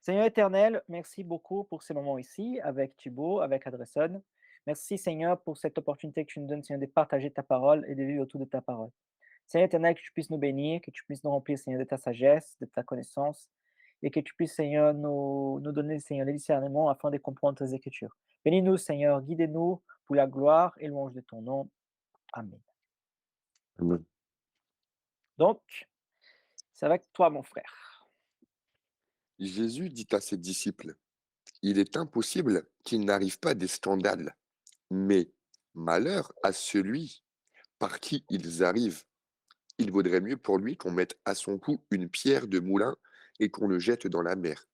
Seigneur éternel, merci beaucoup pour ces moments ici avec Thibaut, avec Adresson. Merci Seigneur pour cette opportunité que tu nous donnes, Seigneur, de partager ta parole et de vivre autour de ta parole. Seigneur éternel, que tu puisses nous bénir, que tu puisses nous remplir, Seigneur, de ta sagesse, de ta connaissance, et que tu puisses, Seigneur, nous donner, Seigneur, les discernements afin de comprendre tes Écritures. Bénis-nous, Seigneur, guidez-nous pour la gloire et louange de ton nom. Amen. Amen. Donc, c'est avec toi, mon frère. Jésus dit à ses disciples, il est impossible qu'il n'arrive pas des scandales, mais malheur à celui par qui ils arrivent. Il vaudrait mieux pour lui qu'on mette à son cou une pierre de moulin et qu'on le jette dans la mer,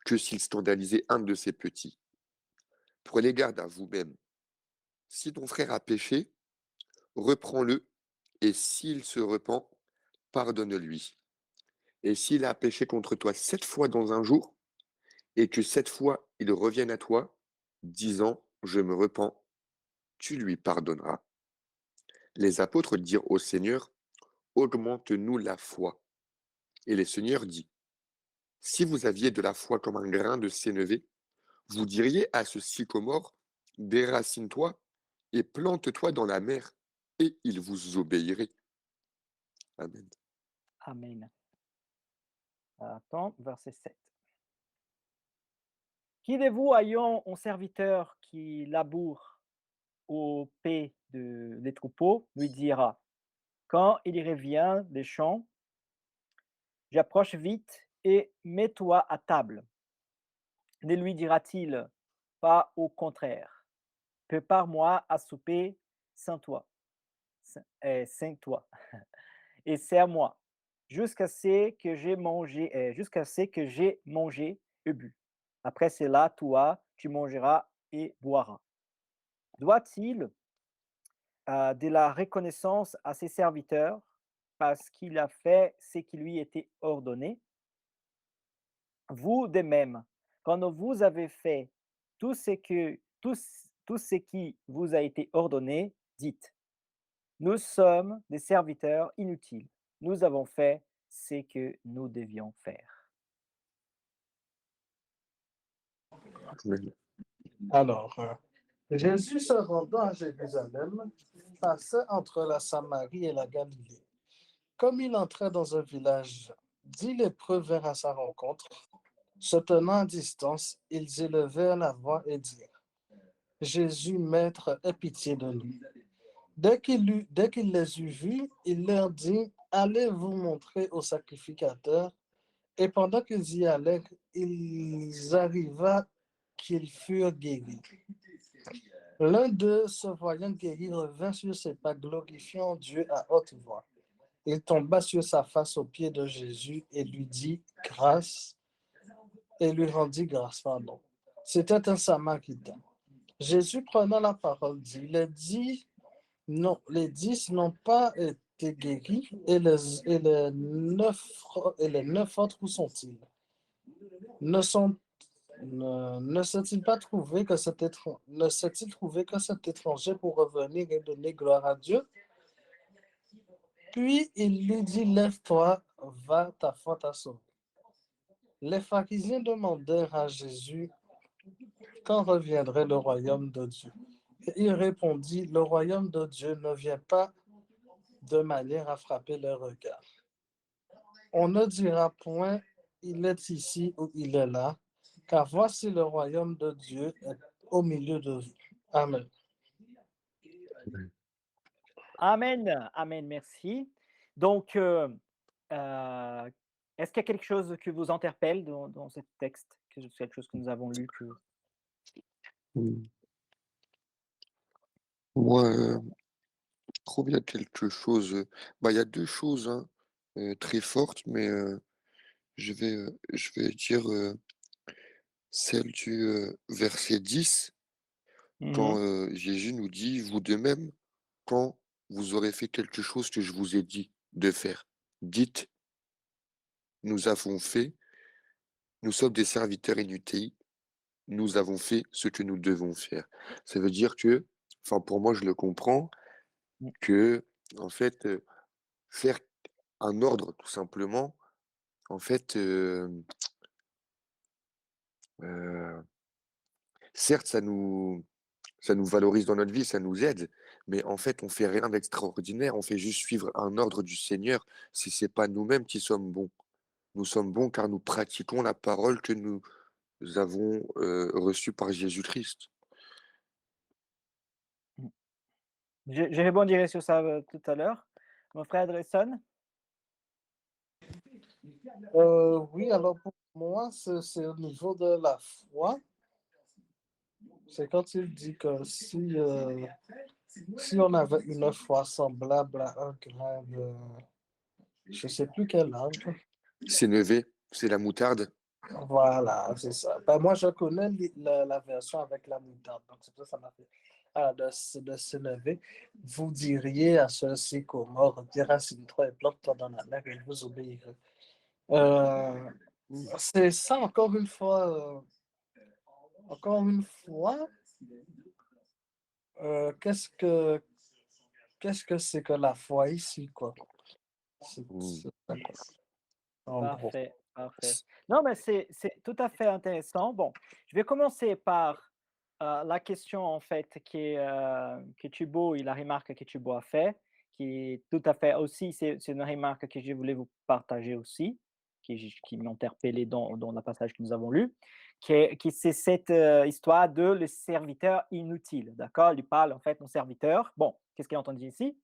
que s'il scandalisait un de ses petits. Prenez garde à vous-même. Si ton frère a péché, reprends-le, et s'il se repent, pardonne-lui. Et s'il a péché contre toi 7 fois dans un jour, et que 7 fois il revienne à toi, disant, je me repens, tu lui pardonneras. Les apôtres dirent au Seigneur, augmente-nous la foi. Et le Seigneur dit, si vous aviez de la foi comme un grain de sénévé, vous diriez à ce sycomore, déracine-toi et plante-toi dans la mer, et il vous obéirait. Amen. Amen. Attends, verset 7. Qui de vous ayant un serviteur qui laboure au paix des troupeaux lui dira, quand il revient des champs, j'approche vite et mets-toi à table. Ne lui dira-t-il pas au contraire, prépare-moi à souper sans toi, sans toi, et sers-moi, jusqu'à ce que j'ai mangé et bu. Après cela, toi, tu mangeras et boiras. Doit-il de la reconnaissance à ses serviteurs parce qu'il a fait ce qui lui était ordonné? Vous de même, quand vous avez fait tout ce qui vous a été ordonné, dites, nous sommes des serviteurs inutiles. Nous avons fait ce que nous devions faire. Amen. Alors, Jésus se rendant à Jérusalem, passait entre la Samarie et la Galilée. Comme il entrait dans un village, 10 lépreux vinrent à sa rencontre. Se tenant à distance, ils élevèrent la voix et dirent, Jésus, Maître, aie pitié de nous. Dès qu'il les eut vus, il leur dit, allez vous montrer au sacrificateur. Et pendant qu'ils y allaient, il arriva qu'ils furent guéris. L'un d'eux, se voyant guéri, revint sur ses pas, glorifiant Dieu à haute voix. Il tomba sur sa face aux pieds de Jésus et lui dit grâce, et lui rendit grâce, pardon. C'était un Samaritain. Jésus, prenant la parole, dit, les 10 n'ont pas été guéris, et les 9 autres, où sont-ils? Ne sont ne s'est-il pas trouvé que ne s'est-il trouvé que cet étranger pour revenir et donner gloire à Dieu? Puis il lui dit, lève-toi, va, ta foi t'a sauvé. Les pharisiens demandèrent à Jésus quand reviendrait le royaume de Dieu. Et il répondit, le royaume de Dieu ne vient pas de manière à frapper les regards. On ne dira point, il est ici ou il est là, car voici le royaume de Dieu est au milieu de vous. Amen. Amen, amen, merci. Donc, est-ce qu'il y a quelque chose qui vous interpelle dans ce texte, quelque chose que nous avons lu Moi, je trouve il y a quelque chose. Il y a deux choses hein, très fortes, mais je vais dire celle du verset 10 quand Mhm. Jésus nous dit, vous de même, quand vous aurez fait quelque chose que je vous ai dit de faire, dites, nous avons fait, nous sommes des serviteurs inutiles, nous avons fait ce que nous devons faire. Ça veut dire que, enfin pour moi je le comprends, que en fait faire un ordre tout simplement, en fait Heu, certes, ça nous valorise dans notre vie, ça nous aide, mais en fait, on fait rien d'extraordinaire, on fait juste suivre un ordre du Seigneur. Si c'est pas nous-mêmes qui sommes bons. Nous sommes bons car nous pratiquons la parole que nous avons, reçue par Jésus-Christ. Mmh. Je rebondirai sur ça, tout à l'heure. Mon frère Dresson? Oui, alors pour moi, c'est au niveau de la foi. C'est quand il dit que si on avait une foi semblable à un grain de, je sais plus quel arbre. C'est Sénévé, c'est la moutarde. Voilà, c'est ça. Ben, moi, je connais la version avec la moutarde, donc c'est pour ça que ça m'a fait de se lever. Vous diriez à ce sycomore, déracine-toi et plante-toi dans la mer, et il vous obéira. Euh, Mmh. c'est ça, encore une fois, euh, qu'est-ce que qu'est-ce que c'est que la foi ici, quoi? Mmh. C'est ça, quoi, en gros. Parfait, parfait. Non, mais c'est tout à fait intéressant. Bon, je vais commencer par, la question, en fait, que Thibaut et la remarque que Thibaut a fait, qui est tout à fait aussi, c'est une remarque que je voulais vous partager aussi, qui m'a interpellé dans le passage que nous avons lu, qui c'est cette, histoire de le serviteur inutile, d'accord? Il parle, en fait, mon serviteur. Bon, qu'est-ce qu'il entend ici?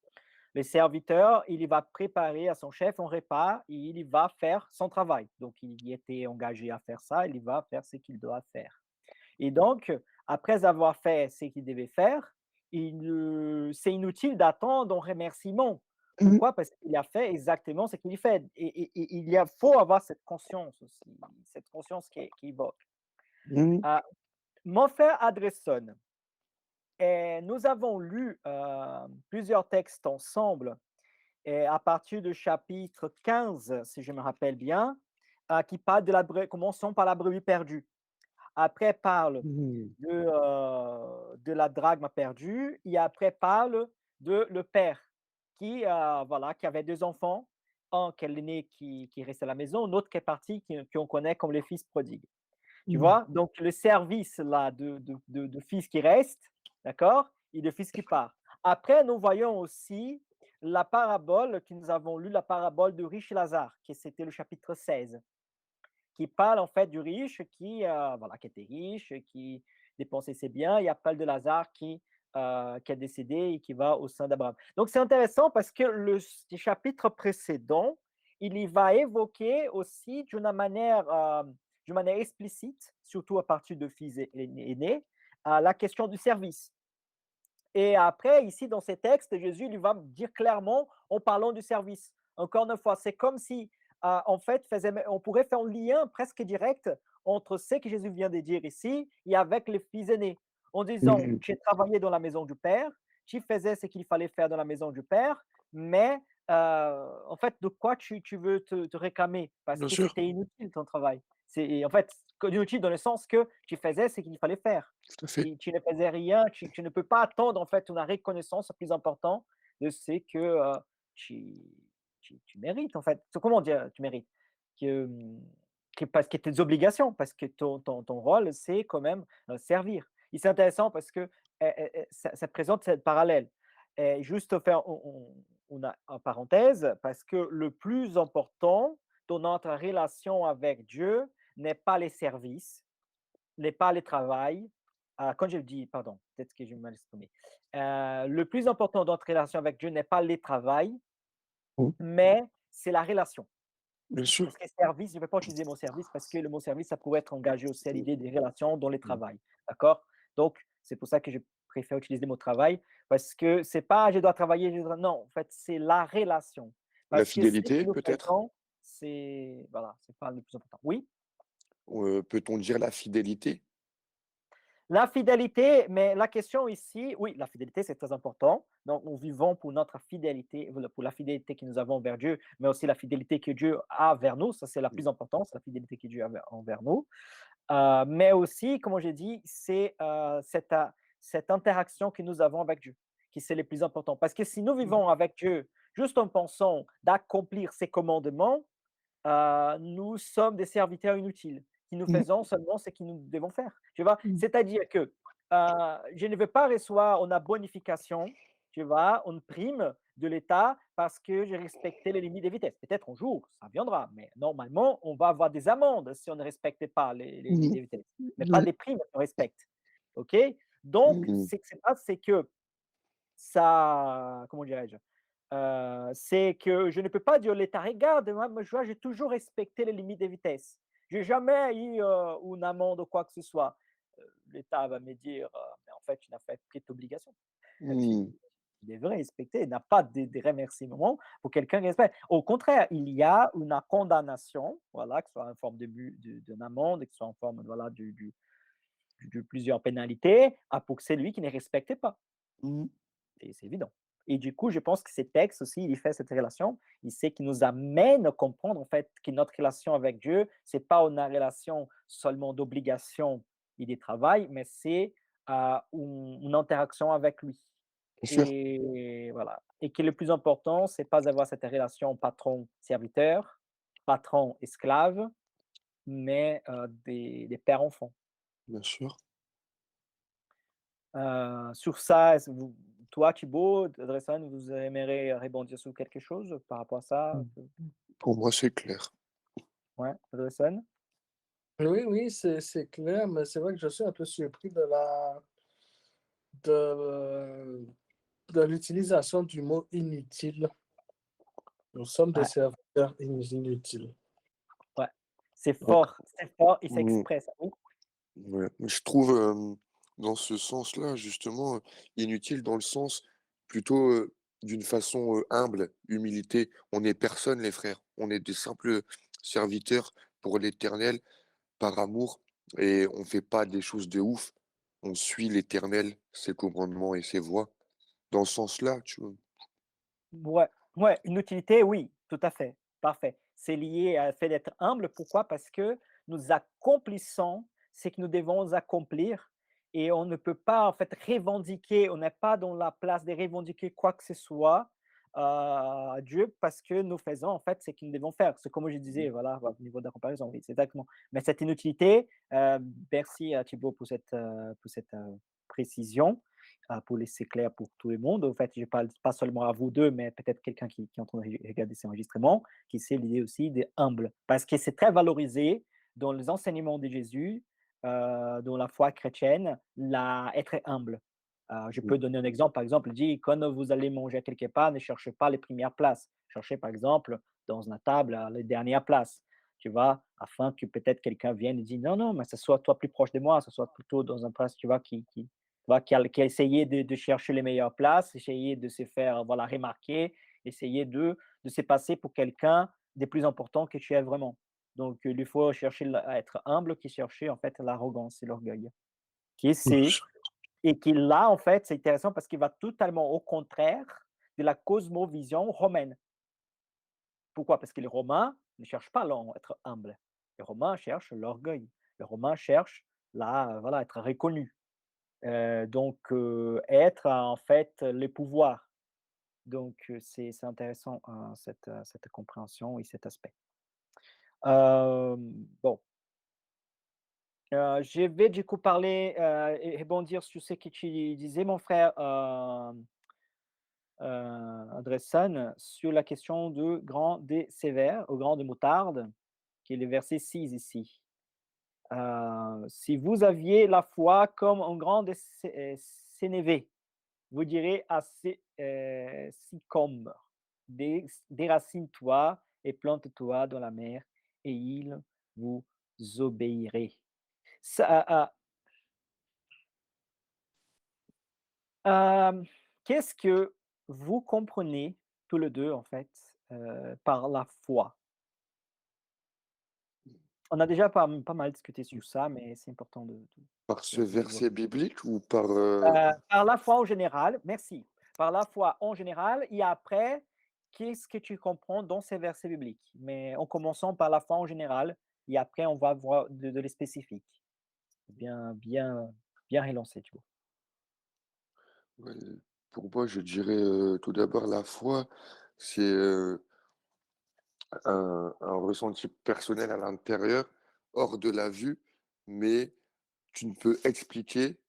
Le serviteur, il va préparer à son chef un repas et il va faire son travail. Donc, il y était engagé à faire ça, il va faire ce qu'il doit faire. Et donc, après avoir fait ce qu'il devait faire, c'est inutile d'attendre un remerciement. Mmh. Pourquoi? Parce qu'il a fait exactement ce qu'il fait. Et faut avoir cette conscience aussi, cette conscience qui évoque. Mmh. Euh, Mon frère Adresson, nous avons lu plusieurs textes ensemble et à partir du chapitre 15, si je me rappelle bien, qui parle de commençons par la brebis perdue. Après parle Mmh. de la drachme perdue et après parle de le père qui, voilà, qui avait 2 enfants, un qui est l'aîné qui reste à la maison, l'autre qui est parti, qu'on connaît comme le fils prodigue. Tu Mmh. vois? Donc le service là de fils qui reste, d'accord? Et de fils qui part. Après, nous voyons aussi la parabole que nous avons lue, la parabole de riche et Lazare, qui c'était le chapitre 16, qui parle en fait du riche voilà, qui était riche, qui dépensait ses biens, et après de Lazare qui est décédé et qui va au sein d'Abraham. Donc c'est intéressant parce que le chapitre précédent, il y va évoquer aussi d'une manière explicite, surtout à partir de fils aînés, la question du service. Et après, ici, dans ces textes, Jésus lui va dire clairement en parlant du service. Encore une fois, c'est comme si, en fait, on pourrait faire un lien presque direct entre ce que Jésus vient de dire ici et avec les fils aînés, en disant, Mmh. tu travaillais dans la maison du Père, tu faisais ce qu'il fallait faire dans la maison du Père, mais en fait, de quoi tu veux te réclamer? Parce Bien que sûr, c'était inutile ton travail. C'est en fait inutile dans le sens que tu faisais ce qu'il fallait faire. tout à fait. Tu ne faisais rien, tu ne peux pas attendre en fait une reconnaissance plus importante de ce que, tu tu mérites en fait. C'est comment dire? Tu mérites? Que, parce que tes obligations, parce que ton rôle, c'est quand même, servir. Et c'est intéressant parce que, ça présente cette parallèle. Et juste faire on a en parenthèse, parce que le plus important dans notre relation avec Dieu n'est pas les services, n'est pas le travail. Quand je dis, pardon, peut-être que je mal exprimé. Le plus important dans notre relation avec Dieu n'est pas le travail, Mmh. mais c'est la relation. Bien sûr, Parce que service, je ne vais pas utiliser le mot service parce que le mot service, ça pourrait être engagé aussi à l'idée des relations dans le mmh, travail. D'accord? Donc, c'est pour ça que je préfère utiliser le mot travail parce que c'est pas je dois travailler, non, en fait, c'est la relation. la Parce que ce que fidélité nous peut-être? faisons, c'est, voilà, c'est pas le plus important. Oui? Peut-on dire la fidélité? La fidélité, mais la question ici, oui, la fidélité, c'est très important. Donc, nous vivons pour notre fidélité, voilà, pour la fidélité que nous avons envers Dieu, mais aussi la fidélité que Dieu a vers nous. Ça, c'est la Mmh. plus importante, c'est la fidélité que Dieu a envers nous. Mais aussi, comme j'ai dit, c'est cette interaction que nous avons avec Dieu, qui c'est le plus important. Parce que si nous Mmh. vivons avec Dieu juste en pensant d'accomplir ses commandements, nous sommes des serviteurs inutiles que nous Mhm. faisons seulement ce que nous devons faire, tu vois? Mhm. C'est-à-dire que, je ne veux pas recevoir une bonification, tu vois, une prime de l'État parce que j'ai respecté les limites de vitesse. Peut-être un jour, ça viendra, mais normalement, on va avoir des amendes si on ne respecte pas les limites Mhm. de vitesse, mais pas Ouais. des primes si on respecte, OK? Donc, Mhm. ce qui se passe, c'est que ça comment dirais-je? C'est que je ne peux pas dire à l'État: «Regarde, moi, je vois, j'ai toujours respecté les limites de vitesse. J'ai jamais eu, une amende ou quoi que ce soit». L'État va me dire: «Mais en fait, tu n'as fait que ton obligation. Mhm. Tu devrais respecter». Il n'y a pas de remerciement pour quelqu'un qui respecte. Au contraire, il y a une condamnation, voilà, que ce soit en forme d'une amende, que ce soit en forme, voilà, de plusieurs pénalités, pour celui qui ne respecte pas. Mhm. C'est évident. Et du coup, je pense que ces textes aussi, il fait cette relation. Il sait qu'il nous amène à comprendre en fait que notre relation avec Dieu, c'est pas une relation seulement d'obligation et de travail, mais c'est une interaction avec lui. Bien sûr. Et voilà. Et que le plus important, c'est pas avoir cette relation patron-serviteur, patron-esclave, mais des pères-enfants. Bien sûr. Sur ça, est-ce vous toi, Thibaut, Dressan, vous aimeriez rebondir sur quelque chose par rapport à ça? Mhm. Pour moi, c'est clair. Ouais, Dressan? Oui, oui, c'est clair, mais c'est vrai que je suis un peu surpris de, de l'utilisation du mot inutile. Nous sommes des Ouais, serviteurs inutiles. ouais. Ouais. C'est fort et c'est Mhm. exprès, ça, oui. Ouais. Je trouve, dans ce sens-là, justement, inutile dans le sens plutôt, d'une façon, humble, humilité. On n'est personne, les frères. On est des simples serviteurs pour l'Éternel par amour et on fait pas des choses de ouf. On suit l'Éternel, ses commandements et ses voies. Dans ce sens-là, tu vois? Ouais, ouais, une utilité, oui, tout à fait, parfait. C'est lié à fait d'être humble. Pourquoi? Parce que nous accomplissons ce que nous devons accomplir et on ne peut pas en fait revendiquer, on n'est pas dans la place de revendiquer quoi que ce soit à Dieu parce que nous faisons en fait ce que nous devons faire. C'est comme je disais, voilà, au niveau de la comparaison, oui, c'est exactement. Mais cette inutilité, merci à Thibaut pour cette précision pour laisser clair pour tout le monde. En fait, je parle pas seulement à vous deux, mais peut-être quelqu'un qui est en train de regarder ces enregistrements, qui sait l'idée aussi d'être humble. Parce que c'est très valorisé dans les enseignements de Jésus, dans la foi chrétienne, être humble. Je Mmh. peux donner un exemple. Par exemple, il dit, quand vous allez manger quelque part, ne cherchez pas les premières places. Cherchez, par exemple, dans la table, les dernières places. Tu vois, afin que peut-être quelqu'un vienne et dise, non, non, mais ce soit toi plus proche de moi, ce soit plutôt dans un place, tu vois, voilà, qui a essayé de chercher les meilleures places, essayer de se faire voilà, remarquer, essayer de se passer pour quelqu'un de plus important que tu es vraiment. Donc, il faut chercher à être humble, qui chercher en fait l'arrogance et l'orgueil. Qui c'est et qui là, en fait, c'est intéressant parce qu'il va totalement au contraire de la cosmovision romaine. Pourquoi? Parce que les Romains ne cherchent pas à être humble. Les Romains cherchent l'orgueil. Les Romains cherchent voilà, être reconnus. Donc, être en fait le pouvoir. Donc, c'est intéressant, cette compréhension et cet aspect. Bon, je vais du coup parler, et rebondir sur ce que tu disais mon frère, Andresson, sur la question de grand D sévère, au grand de moutarde, qui est le verset 6 ici. Si vous aviez la foi comme un grand de sénévé, vous direz à ces sycomores, déracine-toi et plante-toi dans la mer, et il vous obéirait. Ça, qu'est-ce que vous comprenez tous les deux, en fait, par la foi? On a déjà pas mal discuté sur ça, mais c'est important Par ce de voir. verset biblique ou par, Par la foi en général, merci. Par la foi en général et après, qu'est-ce que tu comprends dans ces versets bibliques? Mais en commençant par la foi en général et après on va voir de les spécifiques. Bien relancé, tu vois? ouais, pour moi, je dirais, tout d'abord la foi, c'est, un ressenti personnel à l'intérieur hors de la vue, mais tu ne peux expliquer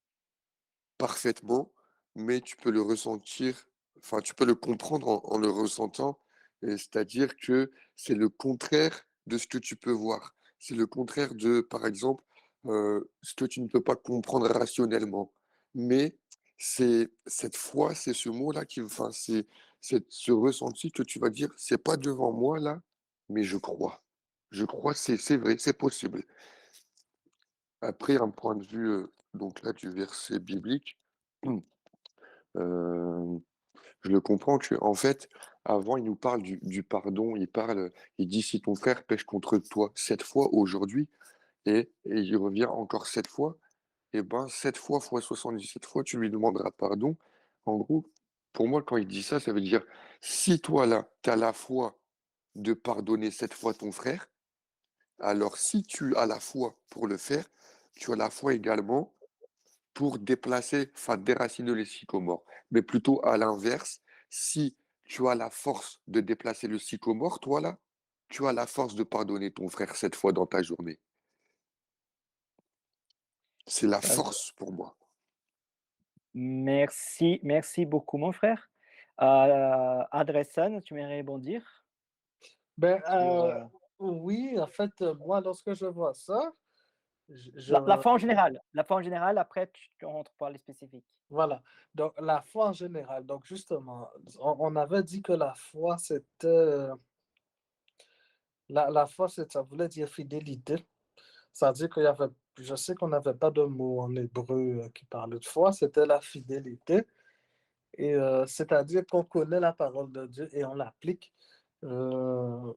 parfaitement, mais tu peux le ressentir, enfin, tu peux le comprendre en le ressentant, c'est-à-dire que c'est le contraire de ce que tu peux voir. C'est le contraire de, par exemple, ce que tu ne peux pas comprendre rationnellement. Mais c'est cette foi, c'est ce mot-là qui, enfin, c'est ce ressenti que tu vas dire, c'est pas devant moi là, mais je crois. Je crois, c'est vrai, c'est possible. Après, un point de vue, donc là, du verset biblique, Heu, je le comprends qu'en fait, avant, il nous parle du pardon, il dit: «Si ton frère pèche contre toi 7 fois aujourd'hui» et il revient encore 7 fois, et ben, 7 fois fois 77 fois, tu lui demanderas pardon. En gros, pour moi, quand il dit ça, ça veut dire: si toi, là, tu as la foi de pardonner 7 fois ton frère, alors si tu as la foi pour le faire, tu as la foi également pour déplacer, enfin déraciner le sycomore. Mais plutôt à l'inverse, si tu as la force de déplacer le sycomore, toi là, tu as la force de pardonner ton frère 7 fois dans ta journée. C'est la Heu, force pour moi. merci beaucoup mon frère. Adressan, tu aimerais rebondir Ben, sur, oui, en fait, moi, lorsque je vois ça, la foi en général, après tu rentres par les spécifiques. voilà. Donc, la foi en général. Donc, justement, on avait dit que la foi, c'était, la foi, ça voulait dire fidélité. C'est-à-dire qu'il y avait, je sais qu'on n'avait pas de mot en hébreu qui parlait de foi, c'était la fidélité. Et c'est-à-dire qu'on connaît la parole de Dieu et on l'applique. Euh,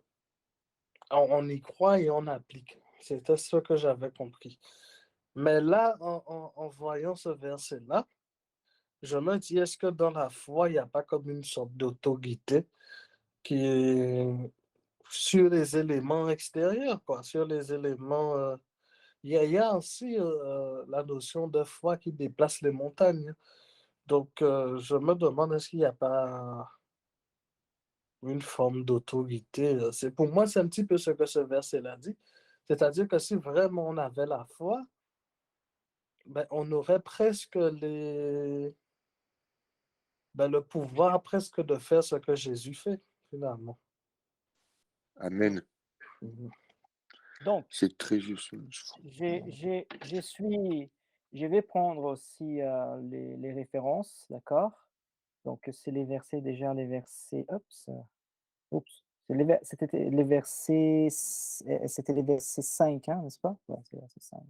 on y croit et on applique. C'était ce que j'avais compris. Mais là, en voyant ce verset-là, je me dis, est-ce que dans la foi, il n'y a pas comme une sorte d'autorité qui est sur les éléments extérieurs, quoi, sur les éléments. Il y a aussi la notion de foi qui déplace les montagnes. Donc, je me demande, est-ce qu'il n'y a pas une forme d'autorité? Pour moi, c'est un petit peu ce que ce verset-là dit. C'est-à-dire que si vraiment on avait la foi, ben, on aurait presque le pouvoir presque de faire ce que Jésus fait, finalement. Amen. Mhm. Donc, C'est très juste. je suis je vais prendre aussi, les références, d'accord? Donc c'est les versets déjà les versets oups, c'était les versets c'était les versets 5, hein, n'est-ce pas? Ouais, c'est le verset 5.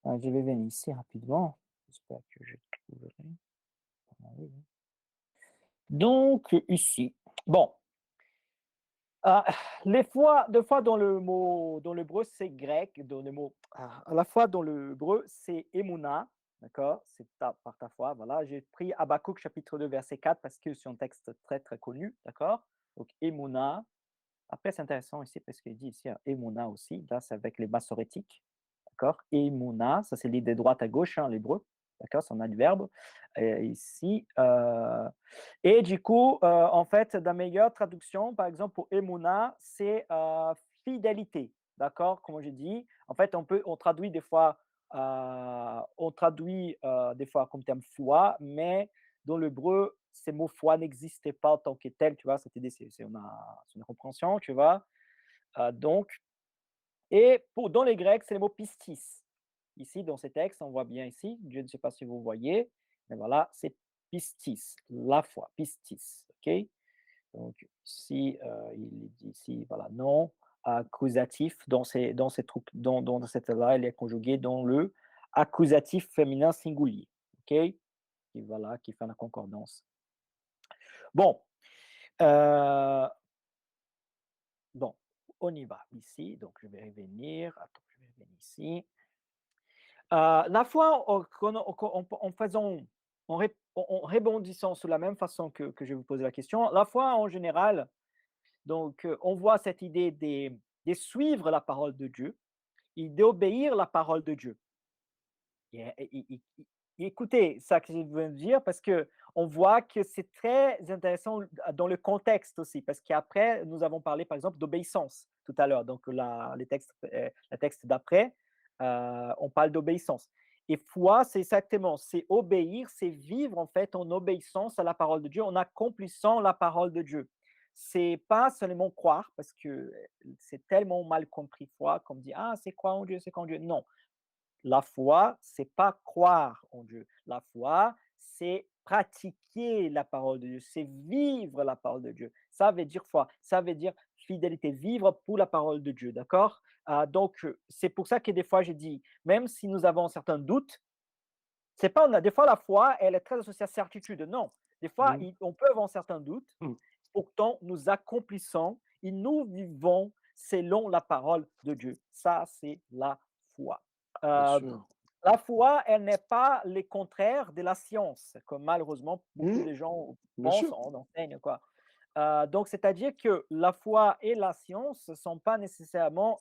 Je vais venir ici rapidement. J'espère que je trouverai. Ah oui, oui. Donc ici, bon, ah, des fois dans l'hébreu, c'est grec, dans le mot à la fois dans l'hébreu, c'est emuna, d'accord? C'est par ta foi, voilà. J'ai pris Habakkuk chapitre 2 verset 4 parce que c'est un texte très, très connu, d'accord? Donc emuna. Après, c'est intéressant ici parce qu'il dit ici, emuna aussi, là, c'est avec les massorétiques, d'accord? Emuna, ça c'est l'idée de droite à gauche, hein, l'hébreu, d'accord? C'est un adverbe. Ici, et du coup, en fait, la meilleure traduction, par exemple, pour Emouna, c'est fidélité. D'accord? Comme j'ai dit, en fait, on traduit des fois, des fois comme terme foi, mais dans l'hébreu, ces mots foi n'existaient pas en tant que tel, tu vois. Cette idée, c'est une compréhension, tu vois. Donc, et dans les Grecs, c'est le mot pistis. Ici, dans ces textes, on voit bien ici, je ne sais pas si vous voyez, mais voilà, c'est pistis, la foi, pistis, ok? Donc, ici, il est dit ici, voilà, non, accusatif, dans ces trucs, dans cette là, il est conjugué dans le accusatif féminin singulier, ok? Voilà, qui fait la concordance. Bon, euh, bon, on y va ici, donc je vais revenir, attends, je vais revenir ici. La fois en faisant, en rebondissant sur la même façon que je vais vous poser la question, la foi en général, donc on voit cette idée de suivre la parole de Dieu et d'obéir la parole de Dieu. Écoutez ça que je veux dire parce que on voit que c'est très intéressant dans le contexte aussi, parce qu'après nous avons parlé par exemple d'obéissance. tout à l'heure. Donc, le texte d'après, on parle d'obéissance. Et foi, c'est exactement, c'est obéir, c'est vivre en fait en obéissance à la parole de Dieu, en accomplissant la parole de Dieu. C'est pas seulement croire, parce que c'est tellement mal compris foi, comme dit, ah, c'est croire en Dieu, c'est croire en Dieu. Non, la foi, c'est pas croire en Dieu. La foi, c'est pratiquer la parole de Dieu, c'est vivre la parole de Dieu. Ça veut dire foi, ça veut dire fidélité, vivre pour la parole de Dieu, d'accord? Donc, c'est pour ça que des fois, je dis, même si nous avons certains doutes, c'est pas, des fois, la foi, elle est très associée à certitude. Non, des fois, Mmh. on peut avoir certains doutes, Mmh. pourtant, nous accomplissons et nous vivons selon la parole de Dieu. Ça, c'est la foi. Bien Euh, sûr. la foi, elle n'est pas le contraire de la science, comme malheureusement beaucoup Mmh. de gens Bien pensent, sûr. on enseigne, quoi. Donc, c'est-à-dire que la foi et la science ne sont pas nécessairement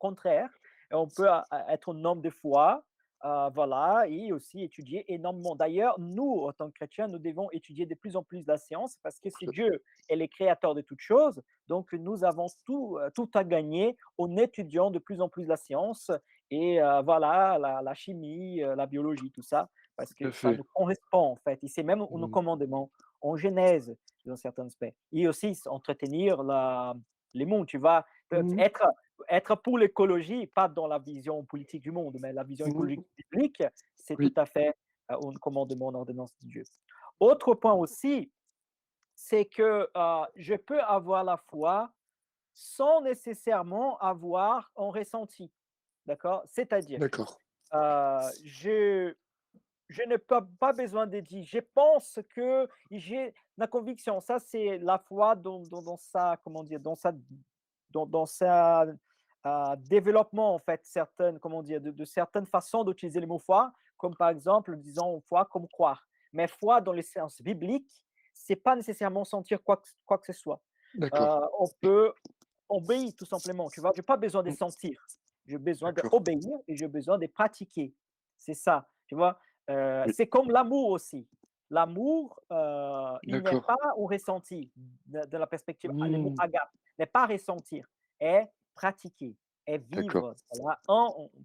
contraires. Et on peut être un homme de foi, voilà, et aussi étudier énormément. D'ailleurs, nous, en tant que chrétiens, nous devons étudier de plus en plus la science parce que c'est Dieu est le créateur de toutes choses. Donc, nous avons tout à gagner en étudiant de plus en plus la science et voilà, la chimie, la biologie, tout ça, parce Tout que à ça fait. nous correspond en fait. Et c'est même nos Mmh. commandements en Genèse, dans certains aspects. Et aussi entretenir les mondes, tu vois, Mmh. être pour l'écologie, pas dans la vision politique du monde, mais la vision écologique Mmh. biblique, c'est tout Oui. à fait un commandement, une ordonnance de Dieu. Autre point aussi, c'est que je peux avoir la foi sans nécessairement avoir un ressenti. D'accord? C'est-à-dire, D'accord. je n'ai pas besoin de dire. Je pense que j'ai la conviction. Ça, c'est la foi dans sa, comment dire, dans sa développement, en fait, certaines, comment dire, de certaines façons d'utiliser le mot foi, comme par exemple, disons, foi comme croire. Mais foi dans les sens bibliques, c'est pas nécessairement sentir quoi que ce soit. D'accord. On peut obéir tout simplement. Tu vois, j'ai pas besoin de Mmh. sentir. J'ai besoin D'accord. d'obéir et j'ai besoin de pratiquer. C'est ça, tu vois. Oui. C'est comme l'amour aussi. L'amour, il n'est D'accord. pas au ressenti de la perspective, le mot Mmh. agape n'est pas ressentir, est pratiquer, est D'accord. vivre. Voilà,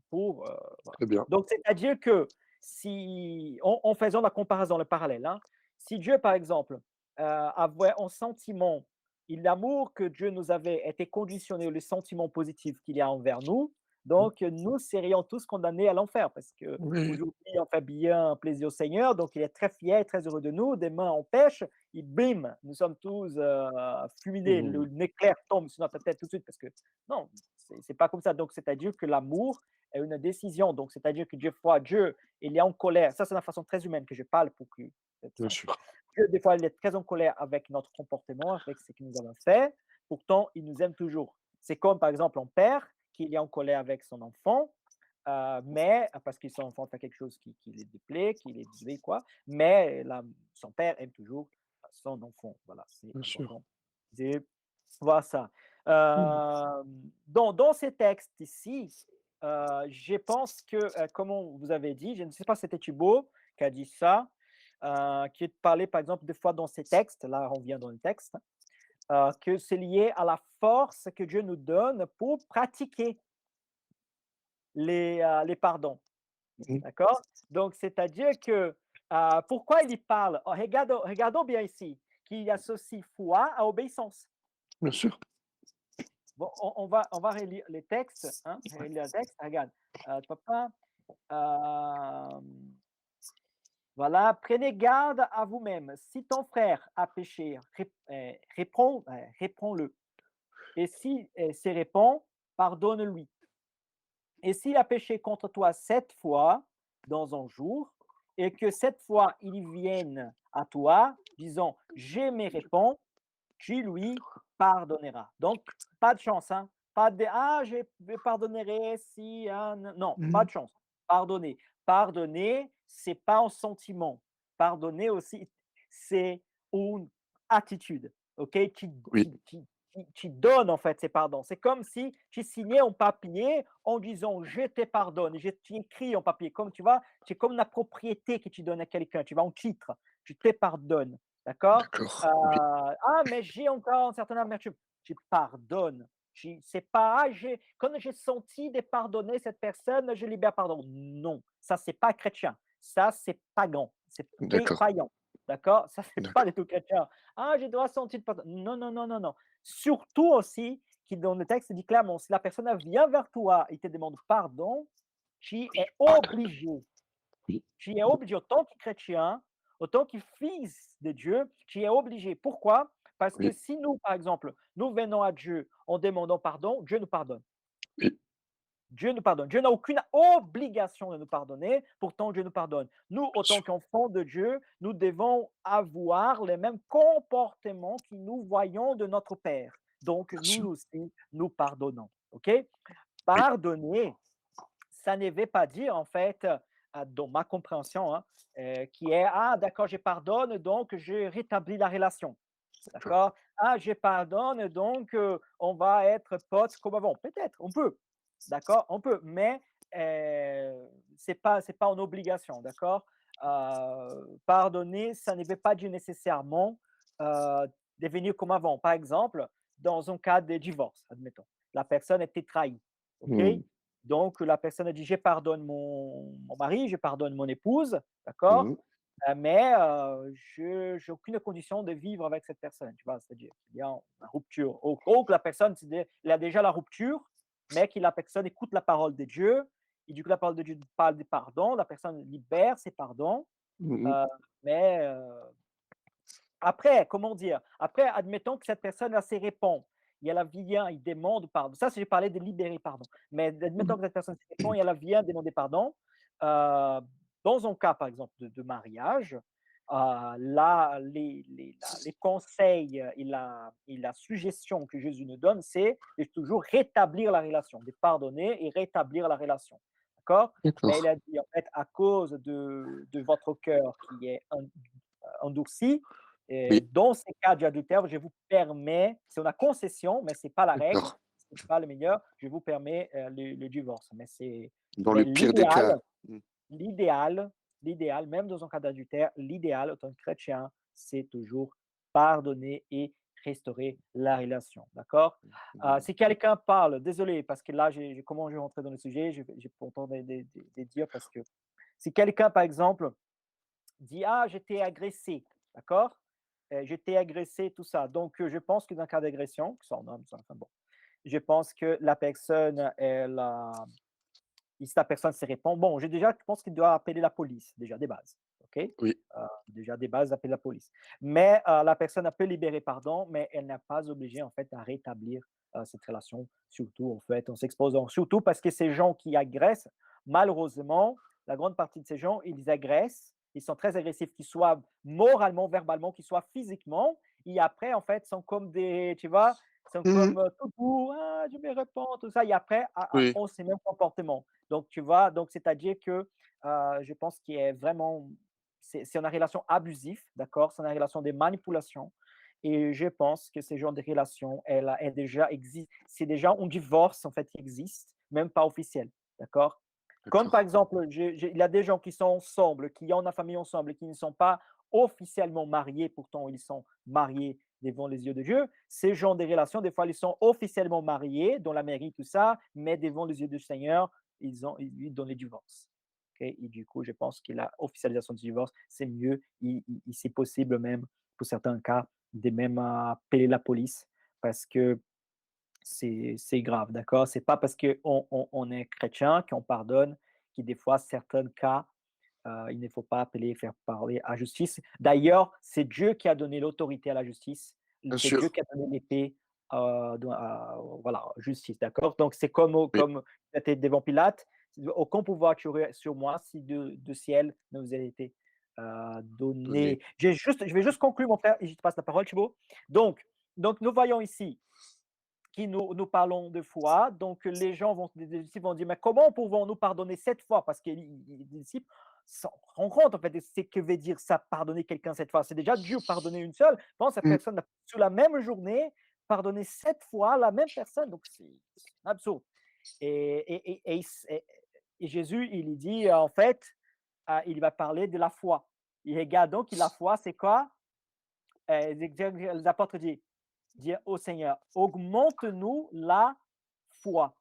pour, voilà. Très bien. Donc, c'est-à-dire que si, en faisant la comparaison, le parallèle, hein, si Dieu, par exemple, avait un sentiment, et l'amour que Dieu nous avait été conditionné, le sentiment positif qu'il y a envers nous, Mmh. donc nous serions tous condamnés à l'enfer parce que Oui. aujourd'hui on fait bien plaisir au Seigneur, donc il est très fier, très heureux de nous. Demain on pêche, et bim, nous sommes tous fulminés, Mmh. l'éclair tombe sur notre tête tout de suite parce que non, c'est pas comme ça. Donc c'est-à-dire que l'amour est une décision. Donc c'est-à-dire que Dieu, il est en colère. Ça c'est la façon très humaine que je parle pour que Bien sûr. Dieu, des fois, il est très en colère avec notre comportement, avec ce que nous avons fait. Pourtant, il nous aime toujours. C'est comme, par exemple, un père qui est en colère avec son enfant, mais parce que son enfant fait quelque chose qui les déplaît, qui les déplaît, quoi. Mais son père aime toujours son enfant. Voilà, c'est Bien sûr. important de voir ça. Mmh. Dans ces textes ici, je pense que, comme vous avez dit, je ne sais pas si c'était Thibaut qui a dit ça, qui parlait par exemple des fois dans ces textes, là on vient dans le texte, que c'est lié à la force que Dieu nous donne pour pratiquer les pardons. Mmh. D'accord? Donc, c'est-à-dire que pourquoi il y parle? Oh, regardons bien ici, qu'il associe foi à obéissance. Bien sûr. Bon, on va relire les textes, hein, relire le texte. Regarde, papa, euh, voilà, prenez garde à vous-même. Si ton frère a péché, réponds-le. Et si se répond, pardonne-lui. Et s'il a péché contre toi 7 fois dans un jour, et que 7 fois il vienne à toi, disant, je me réponds, tu lui pardonneras. Donc, pas de chance, hein? Pas de je pardonnerai si. Non, pas Mmh. de chance. Pardonner. Pardonner, c'est pas un sentiment. Pardonner aussi, c'est une attitude. OK? Oui. Tu donnes en fait ces pardons. C'est comme si tu signais un papier en disant je te pardonne. Tu écris en papier. Comme tu vois, c'est comme la propriété que tu donnes à quelqu'un. Tu vas en titre. Tu te pardonnes. D'accord? D'accord. Oui. Mais j'ai encore une certaine amertume. Tu pardonnes. C'est pas, quand j'ai senti de pardonner cette personne, je libère pardon. Non, ça, c'est pas chrétien. Ça, c'est pagan. C'est D'accord, païen. D'accord? Ça, c'est pas d'accord. du tout chrétien. Ah, je dois sentir de pardon. Non, non, non, non, non. Surtout aussi, qui dans le texte dit clairement, si la personne vient vers toi et te demande pardon, tu es Pardonne. obligé. Oui. Tu es obligé, autant que chrétien, autant que fils de Dieu, tu es obligé. Pourquoi? Parce que Oui, si nous, par exemple, nous venons à Dieu en demandant pardon, Dieu nous pardonne. oui, Dieu nous pardonne. Dieu n'a aucune obligation de nous pardonner, pourtant Dieu nous pardonne. Nous, bien autant sûr, qu'enfants de Dieu, nous devons avoir les mêmes comportements que nous voyons de notre Père. Donc, bien nous sûr. aussi, nous pardonnons. OK? Oui, Pardonner, ça ne veut pas dire, en fait, dans ma compréhension, hein, qui est, ah, d'accord, je pardonne, donc je rétablis la relation. d'accord. D'accord? Ah, je pardonne, donc on va être potes comme avant. Peut-être, on peut. D'accord? On peut, mais c'est pas une obligation. D'accord? Pardonner, ça ne veut pas dire nécessairement devenir comme avant. Par exemple, dans un cas de divorce, admettons, la personne était trahie. OK? Mmh. Donc, la personne a dit, je pardonne mon mari, je pardonne mon épouse, d'accord? Mmh. Mais je j'ai aucune condition de vivre avec cette personne, tu vois? C'est-à-dire qu'il y a une rupture. Ou que la personne, il a déjà la rupture, mais que la personne écoute la parole de Dieu et du coup, la parole de Dieu parle de pardon, la personne libère ses pardons, Mmh mh. heu, mais après, comment dire? Après, admettons que cette personne-là se répond et elle vient, il demande pardon. Ça, c'est j'ai parlé de libérer pardon. Mais admettons Mmh. que cette personne se répond et elle vient demander pardon. Heu, Dans un cas, par exemple, de mariage, là, les conseils et la suggestion que Jésus nous donne, c'est de toujours rétablir la relation, de pardonner et rétablir la relation. D'accord? Mais il D'accord. a dit, en fait, à cause de votre cœur qui est endurci, et Oui, dans ces cas d'adultère, je vous permets, c'est une concession, mais ce n'est pas la règle, d'accord. ce n'est pas le meilleur, je vous permets le divorce. Dans Mais le pire des cas. Mmh. l'idéal, l'idéal, même dans un cas d'adultère, l'idéal, en tant que chrétien, c'est toujours pardonner et restaurer la relation. D'accord? Mmh. Si quelqu'un parle, désolé, parce que là, comment je vais rentrer dans le sujet, j'ai pourtant de dire, parce que si quelqu'un, par exemple, dit: «Ah, j'étais agressé», d'accord? J'étais agressé, tout ça. Donc, je pense que dans un cas d'agression, que ça en homme, ça, enfin bon, je pense que la personne, si la personne se répond, bon, je pense qu'il doit appeler la police, déjà des bases, OK? Oui, Déjà des bases, appeler la police. Mais, la personne elle peut libérer pardon, mais elle n'est pas obligée, en fait, à rétablir, cette relation, surtout, en fait, en s'exposant. Surtout parce que ces gens qui agressent, malheureusement, la grande partie de ces gens, ils agressent, ils sont très agressifs, qu'ils soient moralement, verbalement, qu'ils soient physiquement, et après, en fait, sont comme des, tu vois? Sont Mmh mh. comme, tout doux: «Ah, je me répands», tout ça, et après, Oui, ont ces mêmes comportements. Donc, tu vois? Donc, c'est-à-dire que, je pense qu'il est vraiment, c'est une relation abusive, d'accord? C'est une relation de manipulation, et je pense que ce genre de relation, elle déjà existe. C'est déjà un divorce, en fait, qui existe, même pas officiel, d'accord? Comme par d'accord, exemple, il y a des gens qui sont ensemble, qui ont la famille ensemble et qui ne sont pas officiellement mariés, pourtant ils sont mariés devant les yeux de Dieu. Ces gens de relations, des fois, ils sont officiellement mariés, dans la mairie, tout ça, mais devant les yeux du Seigneur, ils donnent les divorces. OK? Et du coup, je pense que la officialisation du divorce, c'est mieux. C'est possible même, pour certains cas, de même appeler la police, parce que c'est grave, d'accord? C'est pas parce qu'on est chrétien qu'on pardonne, que des fois, certains cas, il ne faut pas appeler, faire parler à justice. D'ailleurs, c'est Dieu qui a donné l'autorité à la justice. bien C'est Dieu sûr. qui a donné l'épée, voilà, justice, d'accord? Donc, c'est comme, Oui, comme était devant Pilate, aucun pouvoir sur moi si de ciel ne vous a été donné. donné. Je vais juste conclure, mon frère, et je te passe la parole, Thibaut. Donc, nous voyons ici qui nous parlons de foi. Donc, les disciples vont dire, mais comment pouvons-nous pardonner 7 fois? Parce que les disciples s'en rendent compte, en fait, de ce que veut dire ça, pardonner quelqu'un 7 fois. C'est déjà Dieu pardonner une seule. Pense à Mmh. personne, sur la même journée, pardonner 7 fois la même personne. Donc, c'est absurde. Et Jésus, il dit, en fait, il va parler de la foi. Il regarde donc, la foi, c'est quoi? Les apôtres disent, dire au Seigneur, augmente-nous la foi.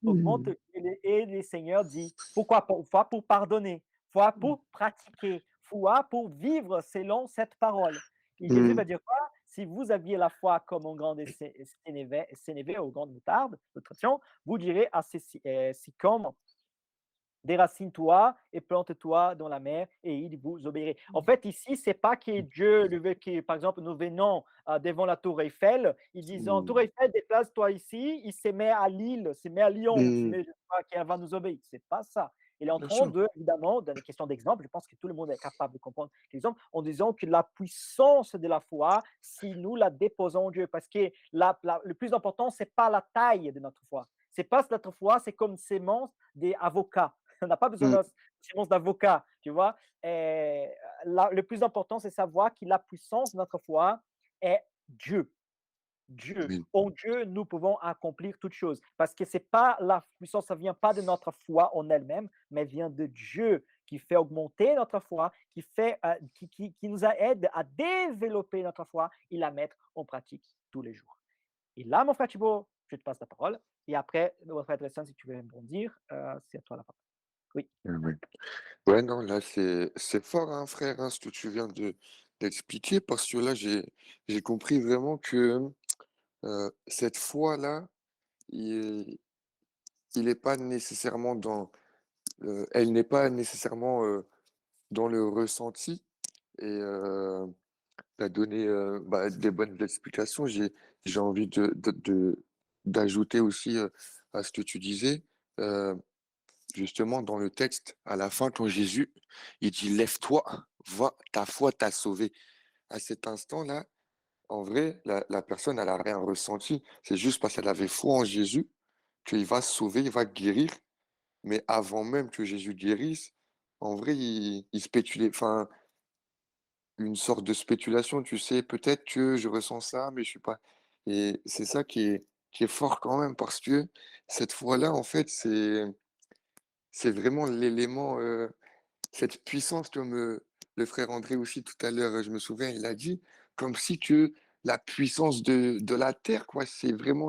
Augmente Mhm. et le Seigneur dit, pourquoi? Foi pour pardonner, foi pour pratiquer, foi pour vivre selon cette parole. Et Jésus va Mhm. dire quoi? Si vous aviez la foi comme un grain de sénévé ou grande moutarde, de traduction, vous direz à ces sycomores, déracine-toi et plante-toi dans la mer et il vous obéirait. En fait, ici, c'est pas que Dieu le veut que, par exemple, nous venons devant la tour Eiffel, ils disent, tour Mhm. Eiffel, déplace-toi ici, il se met à Lille, se met à Lyon, se Mhm. met, je sais pas, qu'elle va nous obéir. C'est pas ça. Il est en Bien train sûr. de, évidemment, dans les questions d'exemple, je pense que tout le monde est capable de comprendre l'exemple, en disant que la puissance de la foi, si nous la déposons en Dieu, parce que le plus important, c'est pas la taille de notre foi. C'est pas notre foi, c'est comme sémence des avocats. On n'a pas besoin Mhm. d'un séance d'avocat, tu vois. Et le plus important, c'est savoir que la puissance de notre foi est Dieu. Dieu. Oui. En Dieu, nous pouvons accomplir toutes choses. Parce que c'est pas la puissance, ça vient pas de notre foi en elle-même, mais vient de Dieu qui fait augmenter notre foi, qui nous aide à développer notre foi et la mettre en pratique tous les jours. Et là, mon frère Thibault, je te passe la parole. Et après, mon frère Tristan, si tu veux rebondir, c'est à toi la parole. Oui. Ouais. Ouais, non, là, c'est fort, hein, frère, hein, ce que tu viens d'expliquer, parce que là, j'ai compris vraiment que cette foi-là, il, il est pas nécessairement elle n'est pas nécessairement dans le ressenti. Et tu as donné bah, des bonnes explications. J'ai envie d'ajouter aussi à ce que tu disais. euh, Justement, dans le texte, à la fin, quand Jésus, il dit, lève-toi, va, ta foi t'a sauvé. À cet instant-là, en vrai, la personne, elle n'a rien ressenti. C'est juste parce qu'elle avait foi en Jésus qu'il va sauver, il va guérir. Mais avant même que Jésus guérisse, en vrai, il spéculait, enfin, une sorte de spéculation, tu sais, peut-être que je ressens ça, mais je suis pas. Et c'est ça qui est fort quand même, parce que cette foi-là, en fait, c'est vraiment l'élément. Cette puissance, comme le frère André aussi tout à l'heure, je me souviens, il a dit, comme si que la puissance de la terre, quoi, c'est vraiment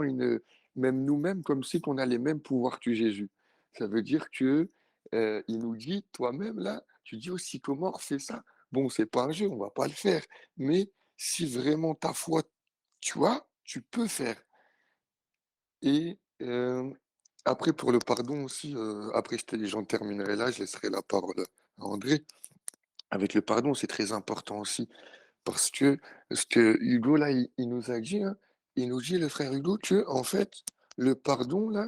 même nous-mêmes, comme si qu'on a les mêmes pouvoirs que Jésus. Ça veut dire que il nous dit, toi-même là, tu dis aussi comment on fait ça. Bon, c'est pas un jeu, on va pas le faire, mais si vraiment ta foi, tu as, tu peux faire. Et après, pour le pardon aussi, après, j'en terminerai là, je laisserai la parole à André. Avec le pardon, c'est très important aussi. Parce que ce que Hugo, là, il nous a dit, hein, il nous dit, le frère Hugo, que, en fait, le pardon, là,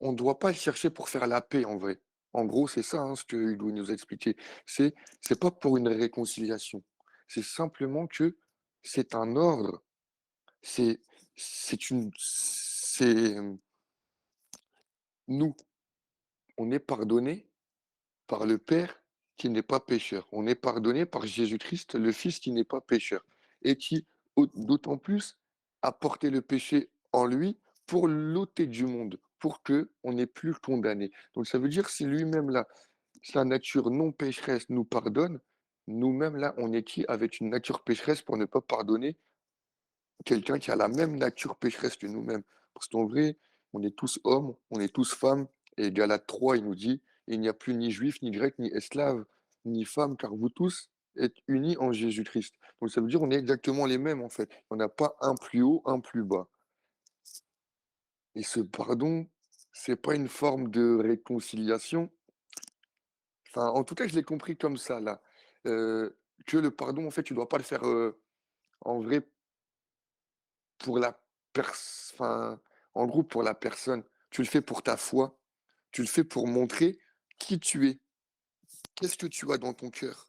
on ne doit pas le chercher pour faire la paix, en vrai. En gros, c'est ça, hein, ce que Hugo nous a expliqué. C'est pas pour une réconciliation. C'est simplement que c'est un ordre. C'est nous, on est pardonné par le Père qui n'est pas pécheur. On est pardonné par Jésus-Christ, le Fils qui n'est pas pécheur, et qui, d'autant plus, a porté le péché en lui pour l'ôter du monde, pour que on n'est plus condamné. Donc ça veut dire si lui-même là, sa nature non pécheresse nous pardonne, nous-mêmes là, on est qui avec une nature pécheresse pour ne pas pardonner quelqu'un qui a la même nature pécheresse que nous-mêmes. Parce qu'en vrai, on est tous hommes, on est tous femmes, et Galates 3, il nous dit, il n'y a plus ni juif, ni grec, ni esclave, ni femme, car vous tous êtes unis en Jésus-Christ. Donc ça veut dire qu'on est exactement les mêmes, en fait. On n'a pas un plus haut, un plus bas. Et ce pardon, c'est pas une forme de réconciliation. Enfin, en tout cas, je l'ai compris comme ça, là. Que le pardon, en fait, tu dois pas le faire en vrai pour enfin, en gros, pour la personne. Tu le fais pour ta foi. Tu le fais pour montrer qui tu es. Qu'est-ce que tu as dans ton cœur?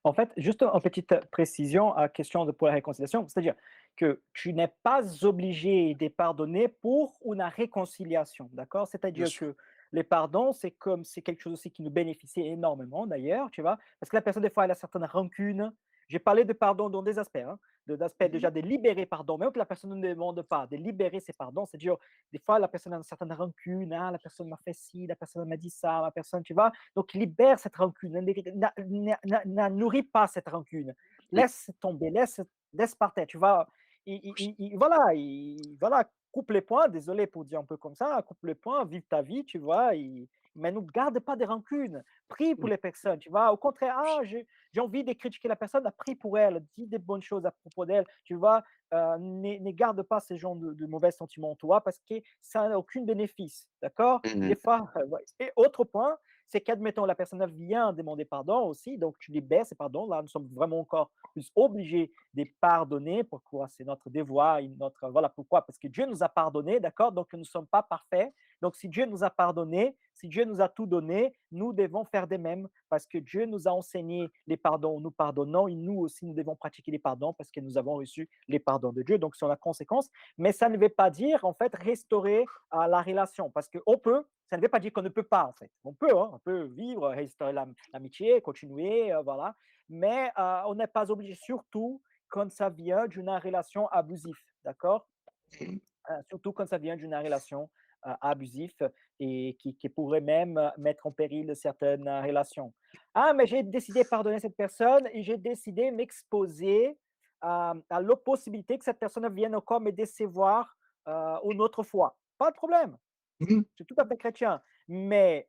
En fait, juste une petite précision à question pour la réconciliation, c'est-à-dire que tu n'es pas obligé de pardonner pour une réconciliation, d'accord? Bien C'est-à-dire sûr. que les pardons, c'est quelque chose aussi qui nous bénéficie énormément d'ailleurs, tu vois? Parce que la personne, des fois, elle a certaines rancunes. J'ai parlé de pardon dans des aspects, hein, d'aspects Mhm. déjà de libérer pardon, même que la personne ne demande pas, de libérer ses pardons, c'est-à-dire des fois, la personne a une certaine rancune, ah, la personne m'a fait ci, la personne m'a dit ça, la personne, tu vois? Donc, libère cette rancune, ne nourrit pas cette rancune. Oui. laisse tomber, laisse par terre, tu vas, voilà, voilà, coupe les points, désolé pour dire un peu comme ça, coupe les points, vive ta vie, tu vois, mais ne garde pas des rancunes, prie pour les personnes, tu vois, au contraire, j'ai envie de critiquer la personne, prie pour elle, dis des bonnes choses à propos d'elle, tu vois, ne garde pas ces genres de mauvais sentiments en toi parce que ça n'a aucun bénéfice, d'accord? Mmh. Des fois, ouais. Et autre point, c'est qu'admettons la personne vient demander pardon aussi, donc tu libères ces pardons. Là, nous sommes vraiment encore plus obligés de pardonner. Pourquoi? C'est notre devoir, notre, voilà pourquoi. Parce que Dieu nous a pardonné, d'accord? Donc nous ne sommes pas parfaits. Donc si Dieu nous a pardonné, si Dieu nous a tout donné, nous devons faire de même parce que Dieu nous a enseigné les pardons, nous pardonnons et nous aussi nous devons pratiquer les pardons parce que nous avons reçu les pardons de Dieu. Donc c'est la conséquence. Mais ça ne veut pas dire en fait restaurer la relation parce qu'on peut, ça ne veut pas dire qu'on ne peut pas, en fait. On peut vivre, restaurer l'amitié, continuer, voilà. Mais on n'est pas obligé, surtout quand ça vient d'une relation abusive, d'accord? Mmh. Surtout quand ça vient d'une relation abusive et qui pourrait même mettre en péril certaines relations. Ah, mais j'ai décidé de pardonner cette personne et j'ai décidé de m'exposer à la possibilité que cette personne vienne encore me décevoir une autre fois. Pas de problème, Mhm. c'est tout à fait chrétien. Mais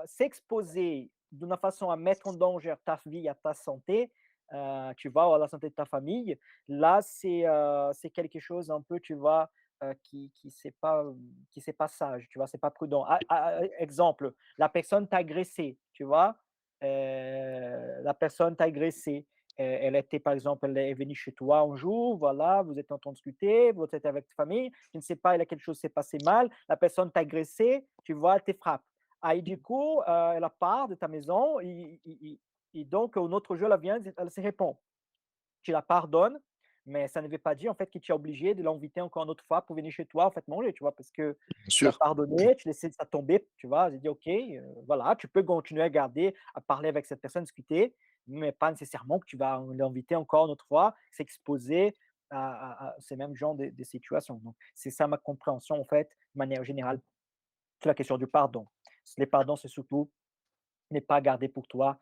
s'exposer d'une façon à mettre en danger ta vie, à ta santé, tu vois, ou à la santé de ta famille, là, c'est quelque chose un peu, tu vois, qui c'est pas sage, tu vois, c'est pas prudent. Exemple, la personne t'a agressé, tu vois, la personne t'a agressé. Elle était, par exemple, elle est venue chez toi un jour, voilà, vous êtes en train de discuter, vous êtes avec ta famille, je ne sais pas, il y a quelque chose qui s'est passé mal, la personne t'a agressé, tu vois, elle te frappe. Ah, et du coup, elle a part de ta maison, et donc, un autre jour, elle vient, elle se répond. Tu la pardonnes, mais ça ne veut pas dire en fait que tu es obligé de l'inviter encore une autre fois pour venir chez toi en fait manger, tu vois, parce que Bien tu as sûr. pardonné, tu laisses ça tomber, tu vois, j'ai dit ok, voilà, tu peux continuer à garder, à parler avec cette personne, discuter, mais pas nécessairement que tu vas l'inviter encore une autre fois, s'exposer à ces mêmes genres de situations. Donc, c'est ça ma compréhension en fait, de manière générale, sur la question du pardon. Les pardons, c'est surtout n'est pas garder pour toi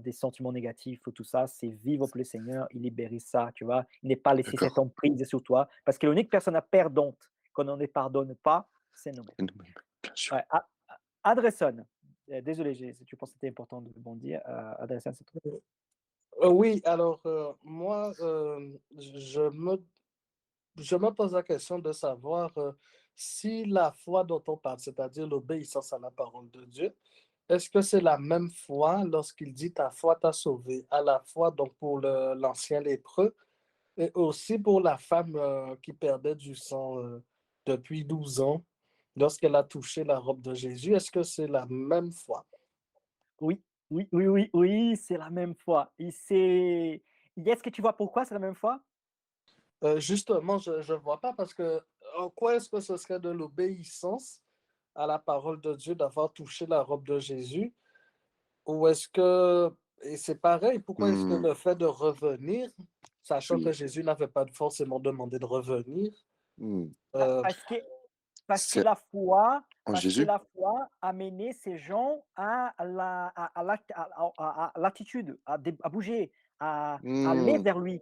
des sentiments négatifs ou tout ça, c'est vivre pour le Seigneur et libérer ça, tu vois. Ne pas laisser cette D'accord. emprise sur toi, parce que l'unique personne à perdante quand on ne pardonne pas, c'est nous-mêmes. Et nous-mêmes, bien sûr. Ouais, Adresson, désolé, tu penses que c'était important de bondir. Adresson, c'est toi. Oui, alors moi, je me pose la question de savoir si la foi dont on parle, c'est-à-dire l'obéissance à la parole de Dieu, est-ce que c'est la même foi lorsqu'il dit ta foi t'a sauvé, à la fois donc pour l'ancien lépreux et aussi pour la femme qui perdait du sang depuis 12 ans lorsqu'elle a touché la robe de Jésus, est-ce que c'est la même foi? Oui, oui, oui, oui, oui, c'est la même foi. Est-ce que tu vois pourquoi c'est la même foi? Justement, je ne vois pas parce que en quoi est-ce que ce serait de l'obéissance à la parole de Dieu d'avoir touché la robe de Jésus? Ou est-ce que, et c'est pareil, pourquoi est-ce que Mmh, le fait de revenir, sachant que oui. Jésus n'avait pas forcément demandé de revenir, Mmh. Ah, euh, parce que C'est en parce que Jésus? la foi a mené ces gens à l'attitude, à bouger, à aller Mmh. vers lui.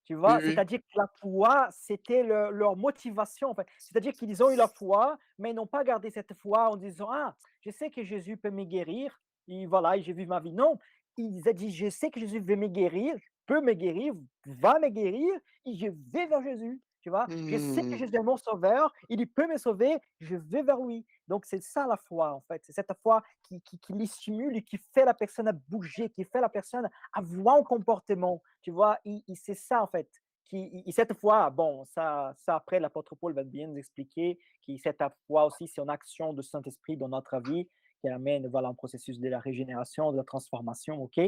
Tu Oui, vois? oui. C'est-à-dire que la foi, c'était leur motivation, en fait. C'est-à-dire qu'ils ont eu la foi, mais ils n'ont pas gardé cette foi en disant: «Ah, je sais que Jésus peut me guérir et voilà, et je vis ma vie». Non, ils ont dit: «Je sais que Jésus veut me guérir, peut me guérir, va me guérir et je vais vers Jésus». Tu vois? «Je sais que Mmh. Jésus est mon sauveur, il peut me sauver, je vais vers lui». Donc c'est ça la foi, en fait. C'est cette foi qui les stimule et qui fait la personne à bouger, qui fait la personne à voir un comportement. Tu vois? C'est ça, en fait, cette fois, bon, ça après, l'apôtre Paul va bien nous expliquer que cette foi aussi, c'est une action de Saint-Esprit dans notre vie qui amène, voilà, un processus de la régénération, de la transformation, ok?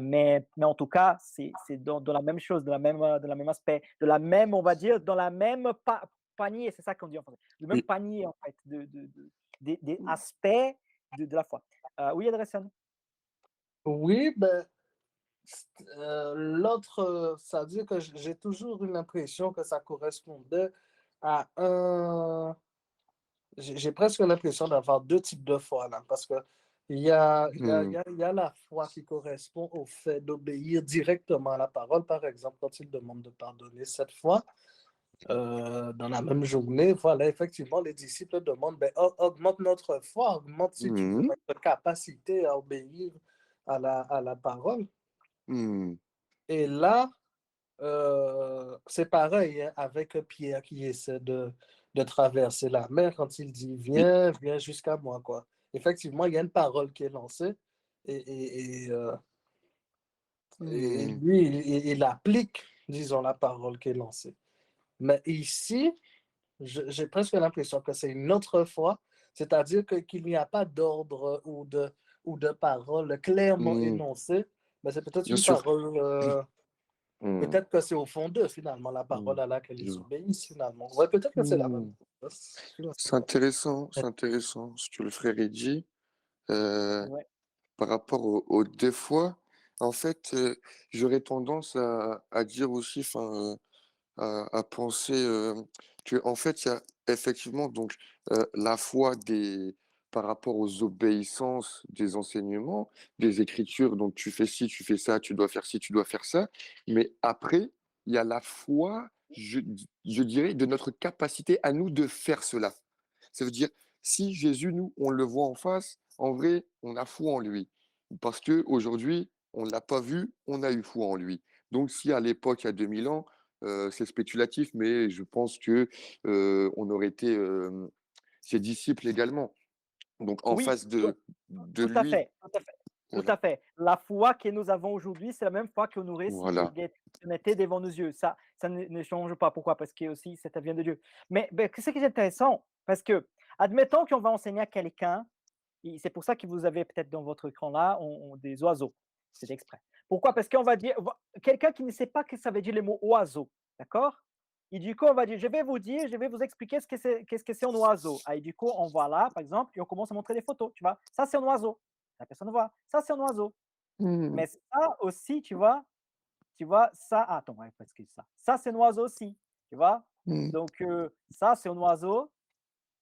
Mais en tout cas, c'est dans la même chose, dans la même aspect, de la même, on va dire, dans la même panier, c'est ça qu'on dit en français, le même Oui. panier, en fait, des aspects de la foi. Oui, Adrien? oui, ben, l'autre, ça veut dire que j'ai toujours eu l'impression que ça correspondait à un. J'ai presque l'impression d'avoir deux types de foi là, parce que Mmh. Il y a la foi qui correspond au fait d'obéir directement à la parole. Par exemple, quand il demande de pardonner cette fois, dans la même journée, voilà, effectivement, les disciples demandent, ben, augmente notre foi, augmente, si tu veux, Mmh. notre capacité à obéir à la parole. Mmh. Et là, c'est pareil hein, avec Pierre qui essaie de traverser la mer quand il dit Oui. viens, viens jusqu'à moi, quoi. Effectivement, il y a une parole qui est lancée et Mmh. lui, il applique, disons, la parole qui est lancée. Mais ici, j'ai presque l'impression que c'est une autre foi, c'est-à-dire qu'il n'y a pas d'ordre ou de parole clairement Mmh. énoncée, mais c'est peut-être Bien une sûr. parole. Mmh. Peut-être que c'est au fond d'eux, finalement, la Mmh. parole à laquelle Je ils vois. obéissent, finalement. Ouais, peut-être que c'est la même Mmh. chose. Je ne sais C'est pas. intéressant, c'est intéressant ce que le frère ait dit, heu, Ouais. par rapport aux 2 fois. En fait, j'aurais tendance à dire aussi, enfin, à penser, qu'en fait, il y a effectivement donc, la foi des par rapport aux obéissances des enseignements, des Écritures, donc tu fais ci, tu fais ça, tu dois faire ci, tu dois faire ça. Mais après, il y a la foi, je dirais, de notre capacité à nous de faire cela. Ça veut dire, si Jésus, nous, on le voit en face, en vrai, on a foi en lui. Parce qu'aujourd'hui, on ne l'a pas vu, on a eu foi en lui. Donc si à l'époque, il y a 2000 ans, c'est spéculatif, mais je pense que, on aurait été, ses disciples également. Donc en Oui, face tout de tout à lui, fait, tout à fait, tout voilà, à fait. La foi que nous avons aujourd'hui, c'est la même foi qu'on aurait si voilà. Jésus était devant nos yeux. Ça ne change pas. Pourquoi? Parce que aussi, ça vient de Dieu. Mais ce qui est intéressant, parce que, admettons qu'on va enseigner à quelqu'un, et c'est pour ça que vous avez peut-être dans votre écran là des oiseaux. C'est exprès. Pourquoi? Parce qu'on va dire, quelqu'un qui ne sait pas que ça veut dire le mot oiseau, d'accord? Et du coup, on va dire, je vais vous dire, je vais vous expliquer qu'est-ce que c'est un oiseau. Ah, et du coup, on voit là, par exemple, et on commence à montrer des photos, tu vois. Ça, c'est un oiseau. La personne voit, ça, c'est un oiseau. Mmh. Mais ça aussi, tu vois, ça, attends, ouais, parce que ça, c'est un oiseau aussi, tu vois. Mmh. Donc, ça, c'est un oiseau,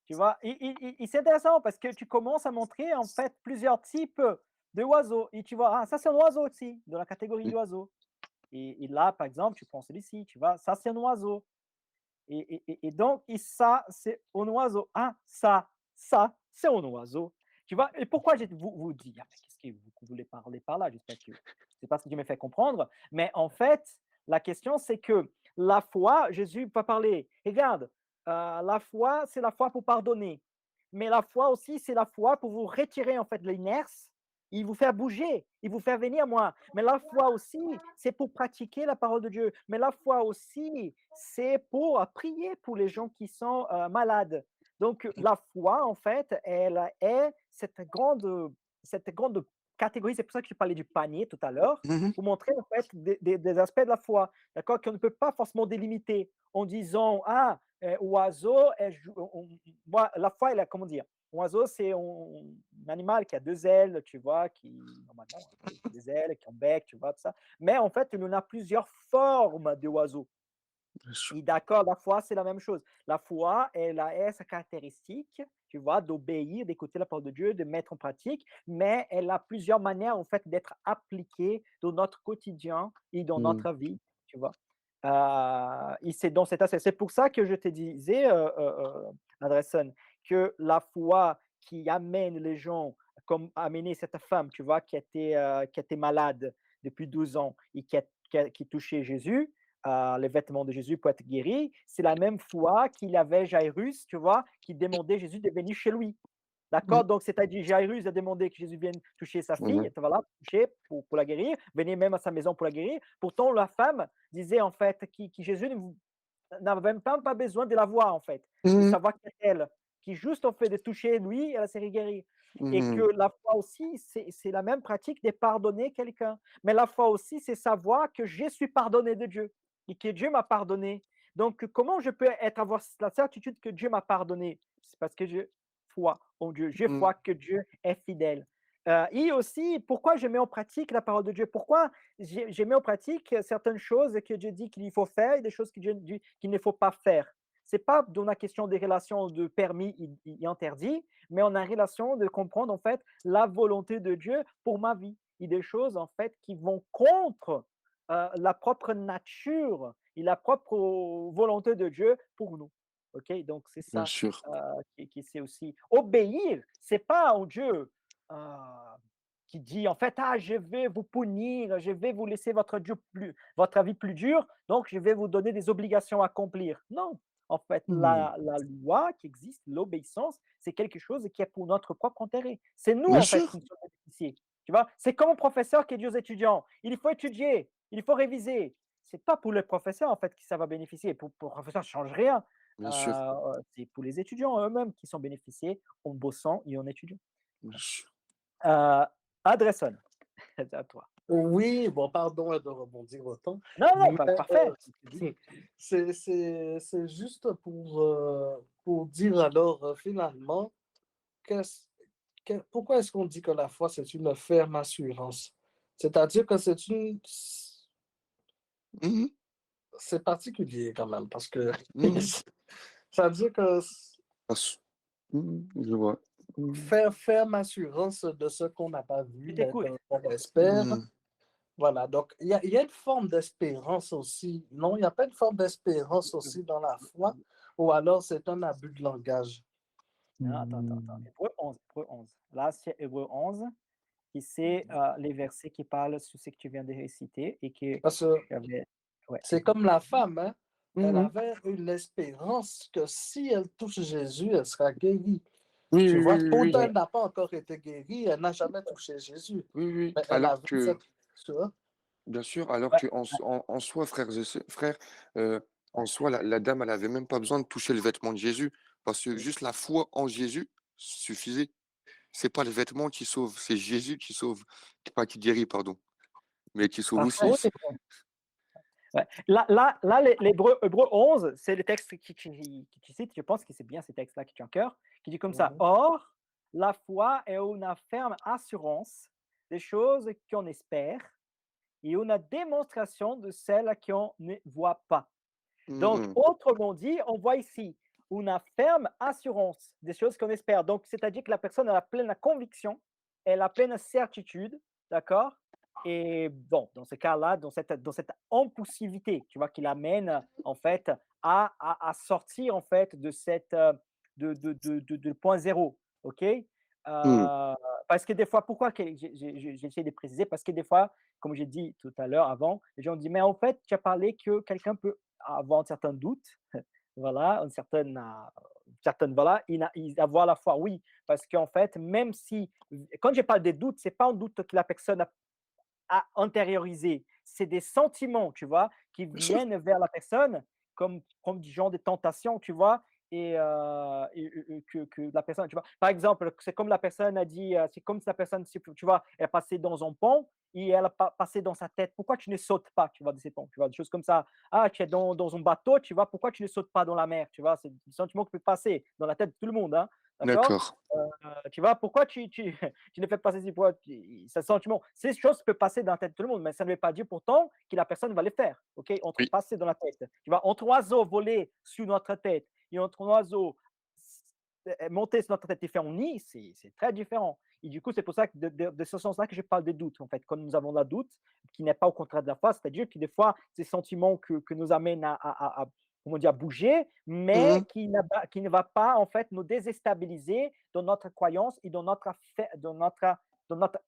tu vois. Et c'est intéressant parce que tu commences à montrer, en fait, plusieurs types de oiseaux. Et tu vois, ah, ça, c'est un oiseau aussi, de la catégorie Oui. d'oiseaux. Et là, par exemple, tu prends celui-ci, tu vois, ça, c'est un oiseau. Et donc, et ça, c'est un oiseau. Ah, ça, c'est un oiseau. Tu vois, et pourquoi je vous dis, ah, mais qu'est-ce que vous voulez parler par là? J'espère que c'est pas ce que Dieu me fait comprendre. Mais en fait, la question, c'est que la foi, Jésus va parler, regarde, la foi, c'est la foi pour pardonner. Mais la foi aussi, c'est la foi pour vous retirer en fait de l'inerce, il vous faire bouger, il vous faire venir à moi. Mais la foi aussi, c'est pour pratiquer la parole de Dieu. Mais la foi aussi, c'est pour prier pour les gens qui sont malades. Donc la foi, en fait, elle est cette grande catégorie. C'est pour ça que je parlais du panier tout à l'heure, Mmh mh. pour montrer en fait des aspects de la foi, d'accord, qu'on ne peut pas forcément délimiter en disant ah oiseau, moi, la foi, elle a comment dire, un oiseau, c'est un animal qui a deux ailes, tu vois, qui normalement qui a des ailes, qui ont un bec, tu vois, tout ça. Mais en fait, il y en a plusieurs formes d'oiseaux. Bien sûr. Et d'accord, la foi, c'est la même chose. La foi, elle a sa caractéristique, tu vois, d'obéir, d'écouter la parole de Dieu, de mettre en pratique, mais elle a plusieurs manières, en fait, d'être appliquée dans notre quotidien et dans Mmh. notre vie, tu vois. Et c'est dans cet aspect. C'est pour ça que je te disais, Andresen, que la foi qui amène les gens, comme amener cette femme, tu vois, qui était malade depuis 12 ans et qui touchait Jésus, les vêtements de Jésus pour être guéri, c'est la même foi qu'il avait Jairus, tu vois, qui demandait Jésus de venir chez lui. Mmh. D'accord? Donc, c'est-à-dire, Jairus a demandé que Jésus vienne toucher sa Mmh fille, mh. et voilà, toucher pour la guérir, venir même à sa maison pour la guérir. Pourtant, la femme disait en fait que Jésus n'avait même pas besoin de la voir, en fait, de Mmh. savoir qui est elle, qui juste en fait de toucher lui, elle s'est guérie. Et que Mmh. la foi aussi, c'est la même pratique de pardonner quelqu'un. Mais la foi aussi, c'est savoir que je suis pardonné de Dieu et que Dieu m'a pardonné. Donc, comment je peux avoir la certitude que Dieu m'a pardonné? C'est parce que je foi en Dieu. Je Mmh. crois que Dieu est fidèle. Et aussi, pourquoi je mets en pratique la parole de Dieu? Pourquoi je mets en pratique certaines choses que Dieu dit qu'il faut faire et des choses que Dieu dit qu'il ne faut pas faire? C'est pas dans la question des relations de permis et interdit, mais on a une relation de comprendre en fait la volonté de Dieu pour ma vie. Et des choses en fait qui vont contre la propre nature et la propre volonté de Dieu pour nous. OK? Donc c'est bien ça sûr, qui c'est aussi obéir, c'est pas un Dieu euh, qui dit en fait, ah, je vais vous punir, je vais vous laisser votre vie plus dure, donc je vais vous donner des obligations à accomplir. Non, en fait, mmh, la loi qui existe, l'obéissance, c'est quelque chose qui est pour notre propre intérêt. C'est nous, bien en fait, sûr, qui nous sommes bénéficiés. Tu vois, c'est comme un professeur qui dit aux étudiants, il faut étudier, il faut réviser. C'est pas pour le professeur, en fait, que ça va bénéficier. Pour le professeur, ça ne change rien. bien sûr, C'est pour les étudiants eux-mêmes qui sont bénéficiés en bossant et en étudiant. bien sûr. Heu, Adresson, c'est à toi. Oui, bon, pardon de rebondir autant, Non, non, mais parfait, c'est ce que tu dis. c'est juste pour dire alors finalement, qu'est-ce pourquoi est-ce qu'on dit que la foi, c'est une ferme assurance? C'est-à-dire que Mmh. c'est particulier quand même, parce que Mmh. ça veut dire que Ass je vois. Mmh. faire ferme assurance de ce qu'on n'a pas vu, Je mais t'écoute. qu'on espère. Mmh. Voilà, donc il y a une forme d'espérance aussi. Non, il n'y a pas une forme d'espérance aussi dans la foi, ou alors c'est un abus de langage. Non, attends. Mmh. Hébreux 11, Hébreux 11. Là, c'est Hébreux 11 et c'est, les versets qui parlent sur ce que tu viens de réciter et que Parce que j'avais ouais, c'est vas-y. comme la femme, hein? Elle Mmh. avait une espérance que si elle touche Jésus, elle sera guérie. Oui, Tu oui, vois, oui, oui, pourtant, oui. elle Oui, n'a pas encore été guérie, elle n'a jamais touché Jésus. Oui, oui. Mais elle Alors avait que cette... Tu vois? bien sûr, alors ouais, que en soi, frères, heu, en soi, la dame, elle avait même pas besoin de toucher le vêtement de Jésus, parce que oui. juste la foi en Jésus suffisait. C'est pas le vêtement qui sauve, c'est Jésus qui sauve, pas qui guérit, pardon, mais qui sauve Oui, aussi. ouais. Là l'Hébreux 11, c'est le texte qui tu cites, je pense que c'est bien ces textes-là qui tu as en cœur, qui dit comme ça: Mhm. «Or, la foi est une ferme assurance des choses qu'on espère et une démonstration de celles qu'on ne voit pas.» Donc, Mmh. autrement dit, on voit ici une ferme assurance des choses qu'on espère. Donc, c'est-à-dire que la personne a la pleine conviction, elle a la pleine certitude, d'accord? Et bon, dans ce cas-là, dans cette impulsivité, tu vois, qui l'amène en fait à sortir en fait de cette de point zéro, ok? Mmh. Parce que des fois, pourquoi j'essaie de préciser? Parce que des fois, comme j'ai dit tout à l'heure avant, les gens disent, mais en fait, tu as parlé que quelqu'un peut avoir un certain doute, voilà, une certaine voilà, avoir la foi, oui, parce qu'en fait, même si, quand je parle des doutes, c'est pas un doute que la personne a intériorisé, c'est des sentiments, tu vois, qui Bien sûr. viennent vers la personne, comme du genre des tentations, tu vois, et que la personne, tu vois, par exemple, c'est comme la personne a dit, c'est comme si la personne, tu vois, elle est passée dans un pont et elle a passé dans sa tête, pourquoi tu ne sautes pas, tu vois, de ces ponts, tu vois, des choses comme ça. Ah, tu es dans un bateau, tu vois, pourquoi tu ne sautes pas dans la mer, tu vois, c'est des sentiments qui peuvent passer dans la tête de tout le monde, hein, d'accord. D'accord. Tu vois, pourquoi tu ne fais pas ceci, pourquoi ce sentiment, ces choses peuvent passer dans la tête de tout le monde, mais ça ne veut pas dire pourtant que la personne va les faire, ok, entre Oui. passer dans la tête, tu vois, entre oiseaux voler sur notre tête et entre oiseaux monter sur notre tête et faire un nid, c'est très différent. Et du coup, c'est pour ça que de ce sens-là que je parle des doutes, en fait, quand nous avons la doute, qui n'est pas au contraire de la foi, c'est-à-dire que des fois, ces sentiments que nous amènent comment dire, à bouger, mais Mmh. qui ne va pas, en fait, nous déstabiliser dans notre croyance et dans notre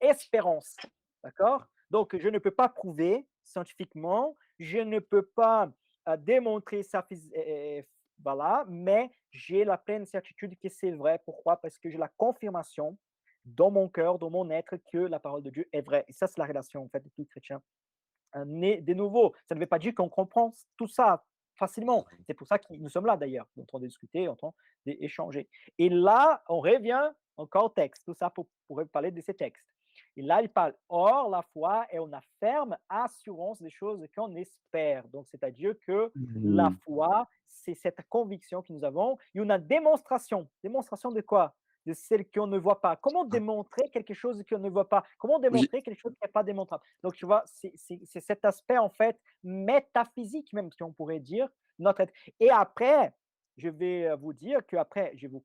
espérance. D'accord. Donc, je ne peux pas prouver scientifiquement, je ne peux pas démontrer ça voilà, mais j'ai la pleine certitude que c'est vrai. Pourquoi? Parce que j'ai la confirmation dans mon cœur, dans mon être, que la parole de Dieu est vraie. Et ça, c'est la relation, en fait, de tout chrétien né de nouveau. Ça ne veut pas dire qu'on comprend tout ça facilement. C'est pour ça que nous sommes là, d'ailleurs, en train de discuter, en train d'échanger. Et là, on revient encore au texte. Tout ça pour parler de ces textes. Et là, il parle, or, la foi est une ferme assurance des choses qu'on espère. Donc, c'est-à-dire que la Mmh. foi, c'est cette conviction que nous avons. Et une démonstration. Démonstration de quoi? De celle qu'on ne voit pas. Comment démontrer quelque chose qu'on ne voit pas? Comment Oui. démontrer quelque chose qui n'est pas démontrable? Donc, tu vois, c'est cet aspect, en fait, métaphysique, même, si on pourrait dire, notre être. Et après, je vais vous dire qu'après, je vous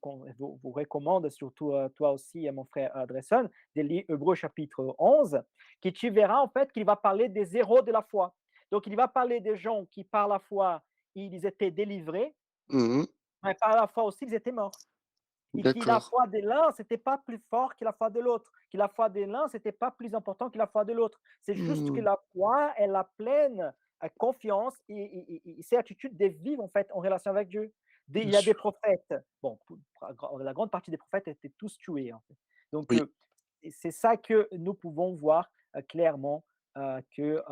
recommande, surtout toi aussi, mon frère Dresson, de lire Hébreux chapitre 11, que tu verras en fait qu'il va parler des héros de la foi. Donc, il va parler des gens qui, par la foi, ils étaient délivrés, Mmh. mais par la foi aussi, ils étaient morts. Et que la D'accord. foi de l'un, c'était pas plus fort que la foi de l'autre. Que la foi de l'un, c'était pas plus important que la foi de l'autre. C'est juste que Mmh. la foi est la pleine confiance et certitude de vivre en fait en relation avec Dieu. Il Bien y a des sûr. prophètes. Bon, la grande partie des prophètes étaient tous tués. En fait. Donc, Oui. c'est ça que nous pouvons voir clairement que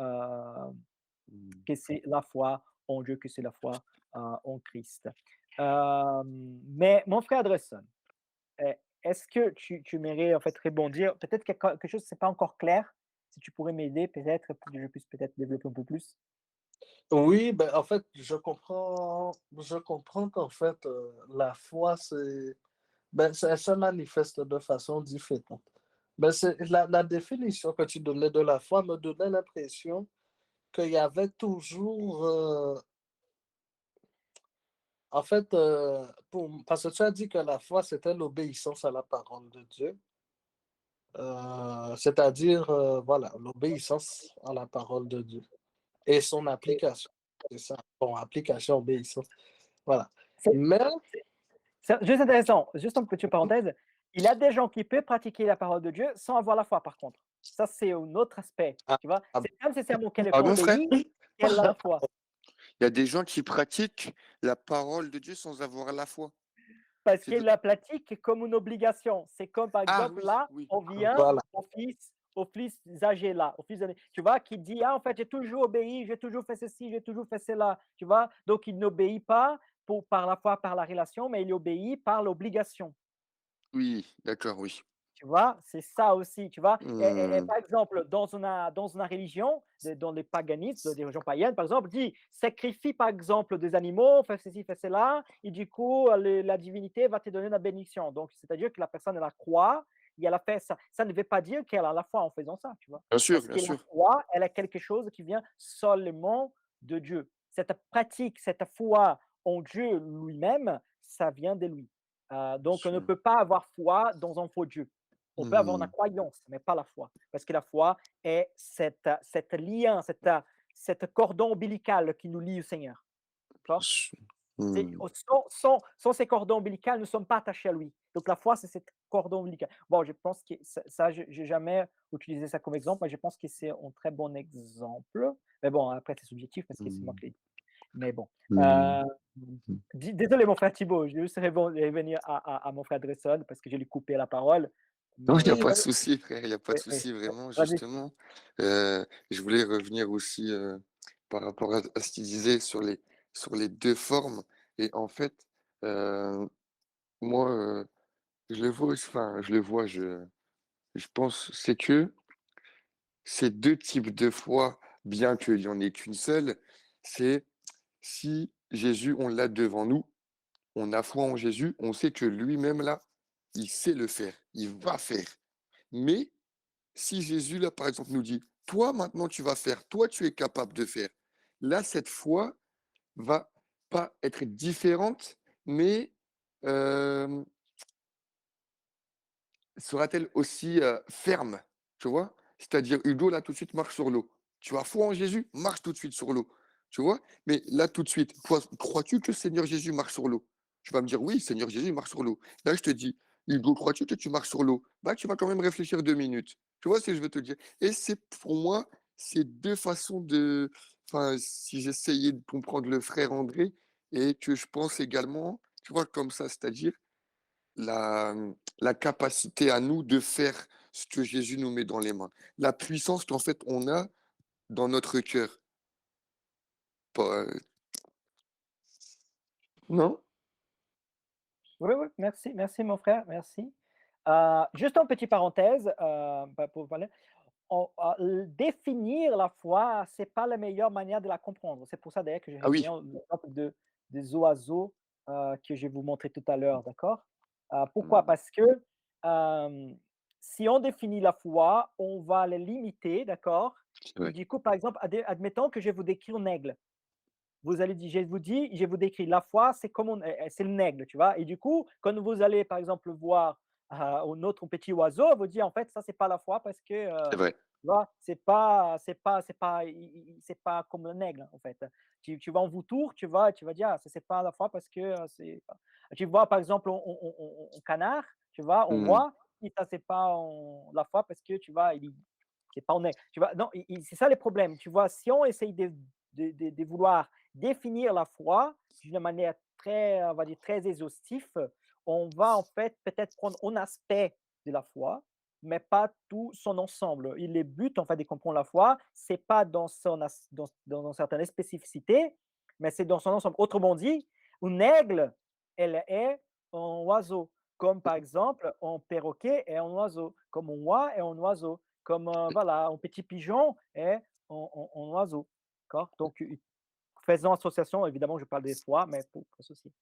Mmh. c'est la foi en Dieu, que c'est la foi en Christ. Mais mon frère Dresson, est-ce que tu m'aimerais en fait rebondir? Peut-être quelque chose, c'est pas encore clair. Si tu pourrais m'aider, peut-être, pour que je puisse peut-être développer un peu plus. Oui, ben, en fait, je comprends qu'en fait, la foi, ben, elle se manifeste de façon différente. Ben, la définition que tu donnais de la foi me donnait l'impression qu'il y avait toujours, en fait, parce que tu as dit que la foi, c'était l'obéissance à la parole de Dieu, c'est-à-dire, voilà, l'obéissance à la parole de Dieu et son Et application. C'est ça. Bon, application, obéissance. Voilà. c'est Mais, c'est juste intéressant, juste une petite parenthèse. Il y a des gens qui peuvent pratiquer la parole de Dieu sans avoir la foi, par contre. Ça, c'est un autre aspect. ah, Tu vois, ah, c'est pas nécessairement qu'elle est Pardon, frère? obéie, qu'elle a la foi. Il y a des gens qui pratiquent la parole de Dieu sans avoir la foi. Parce C'est qu'il de la pratique comme une obligation. C'est comme, par Ah exemple, oui, là, oui. on Ah oui. vient voilà. au fils âgé là, au fils âgé, tu vois, qui dit, ah, en fait, j'ai toujours obéi, j'ai toujours fait ceci, j'ai toujours fait cela, tu vois. Donc, il n'obéit pas par la foi, par la relation, mais il obéit par l'obligation. Oui, d'accord, oui. Tu vois, c'est ça aussi, tu vois. Et Mmh. par exemple, dans une religion, dans les paganismes, dans les religions païennes, par exemple, dit sacrifie par exemple des animaux, fais ceci, fais cela, et du coup, la divinité va te donner la bénédiction. Donc, c'est-à-dire que la personne, elle la croit, et elle a fait ça. Ça ne veut pas dire qu'elle a la foi en faisant ça, tu vois. Bien sûr, Parce bien que la sûr. foi, elle est quelque chose qui vient seulement de Dieu. Cette pratique, cette foi en Dieu lui-même, ça vient de lui. Bien Donc, on ne sûr. peut pas avoir foi dans un faux Dieu. On peut avoir la Mmh. croyance, mais pas la foi. Parce que la foi est cet lien, cet cordon ombilical qui nous lie au Seigneur. Bien D'accord. sûr. Mmh. Sans ces cordons ombilicaux, nous ne sommes pas attachés à lui. Donc la foi, c'est cet cordon ombilical. Bon, je pense que ça je n'ai jamais utilisé ça comme exemple, mais je pense que c'est un très bon exemple. Mais bon, après, c'est subjectif parce que c'est moi Mmh. qui l'ai dit. Mais bon. Mmh. Euh, Mmh. Désolé, mon frère Thibault, je vais juste revenir à mon frère Dresson parce que je lui ai coupé la parole. Non, il y a Mais Oui, pas de souci, frère, il y a pas de oui, oui, souci, oui, vraiment, vas-y. justement. Je voulais revenir aussi, par rapport à ce qu'il disait sur les 2 formes et en fait, heu, moi, je le vois aussi enfin, je le vois, je pense, c'est que ces 2 types de foi, bien qu'il y en ait qu'une seule, c'est si Jésus, on l'a devant nous, on a foi en Jésus, on sait que lui-même là, il sait le faire, il va faire. Mais si Jésus, là, par exemple, nous dit, toi, maintenant, tu vas faire, toi, tu es capable de faire. Là, cette foi va pas être différente, mais euh, sera-t-elle aussi ferme, tu vois? C'est-à-dire, Hugo, là, tout de suite, marche sur l'eau. Tu as foi en Jésus, marche tout de suite sur l'eau, tu vois? Mais là, tout de suite, crois-tu que Seigneur Jésus marche sur l'eau? Tu vas me dire, oui, Seigneur Jésus marche sur l'eau. Là, je te dis, Hugo, crois-tu que tu marches sur l'eau? Bah, tu vas quand même réfléchir 2 minutes. Tu vois ce que je veux te dire? Et c'est pour moi, c'est deux façons de. Enfin, si j'essayais de comprendre le frère André, et que je pense également, tu vois, comme ça, c'est-à-dire, la, la capacité à nous de faire ce que Jésus nous met dans les mains. La puissance qu'en fait on a dans notre cœur. Pas- Non? Oui, oui, merci, merci mon frère, merci. Juste en petite parenthèse, pour parler, définir la foi, c'est pas la meilleure manière de la comprendre. C'est pour ça d'ailleurs que je Ah reviens oui. à l'exemple des oiseaux que je vais vous montrer tout à l'heure, d'accord? Pourquoi? Hmm, Parce que euh, si on définit la foi, on va les limiter, d'accord? c'est Et vrai. du coup, par exemple, admettons que je vous décris un aigle. vous allez dire, je vous décris la foi, c'est comme c'est le nègre, tu vois. Et du coup, quand vous allez, par exemple, voir un autre petit oiseau, vous dites, en fait, ça, c'est pas la foi parce que, C'est vrai. tu vois, c'est pas comme le nègre, en fait. Tu vas en vautour, tu vas dire, ah, ça, c'est pas la foi parce que tu vois, par exemple, en canard, tu vois, on Mmh. voit, et ça, c'est pas la foi parce que, tu vois, c'est pas honnête. Tu vois, non, c'est ça le problème. Tu vois, si on essaye de vouloir définir la foi d'une manière très, on va dire, très exhaustive, on va en fait peut-être prendre un aspect de la foi, mais pas tout son ensemble. Et le but, en fait, de comprendre la foi, c'est pas dans certaines spécificités, mais c'est dans son ensemble. Autrement dit, une aigle, elle est un oiseau, comme par exemple un perroquet est un oiseau, comme un oie est un oiseau, comme voilà, un petit pigeon est un oiseau. D'accord. Donc, faisons association, évidemment, je parle des fois, mais pour associer.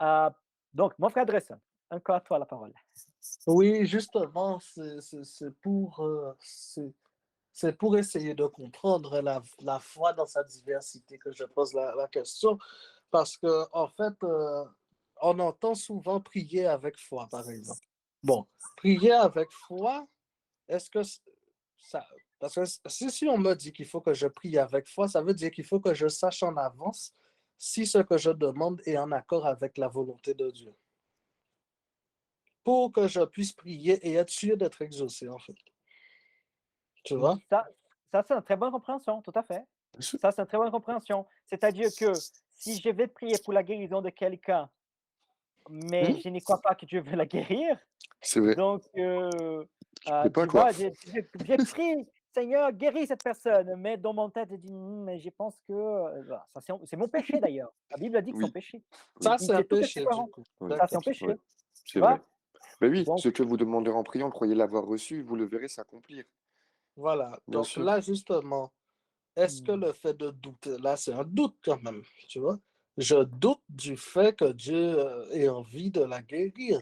Euh, donc, mon frère Dresson, encore à toi la parole. Oui, justement, c'est pour essayer de comprendre la foi dans sa diversité que je pose la question. Parce que, en fait, on entend souvent prier avec foi, par exemple. Bon, prier avec foi, est-ce que ça. Parce que si on me dit qu'il faut que je prie avec foi, ça veut dire qu'il faut que je sache en avance si ce que je demande est en accord avec la volonté de Dieu. Pour que je puisse prier et être sûr d'être exaucé, en fait. Tu vois? Ça, ça c'est une très bonne compréhension, tout à fait. Bien sûr. Ça, c'est une très bonne compréhension. C'est-à-dire que si je vais prier pour la guérison de quelqu'un, mais Mmh. je ne crois pas que Dieu veut la guérir, C'est vrai. donc, Je sais pas tu quoi. vois, j'ai prié, Seigneur, guéris cette personne, mais dans mon tête, je dis, mais je pense que, voilà, ça, c'est mon péché d'ailleurs. La Bible dit que c'est un Oui, péché. oui, Ça, c'est un C'est tout à fait péché, du cohérent. coup. ouais, Ça, c'est D'accord. un péché, ouais, tu c'est vrai. vois. Ben oui, Donc, ce que vous demanderez en priant, croyez l'avoir reçu, vous le verrez s'accomplir. Voilà. Bien Donc sûr. là, justement, est-ce que mmh, le fait de douter, là, c'est un doute quand même, tu vois? Je doute du fait que Dieu ait envie de la guérir.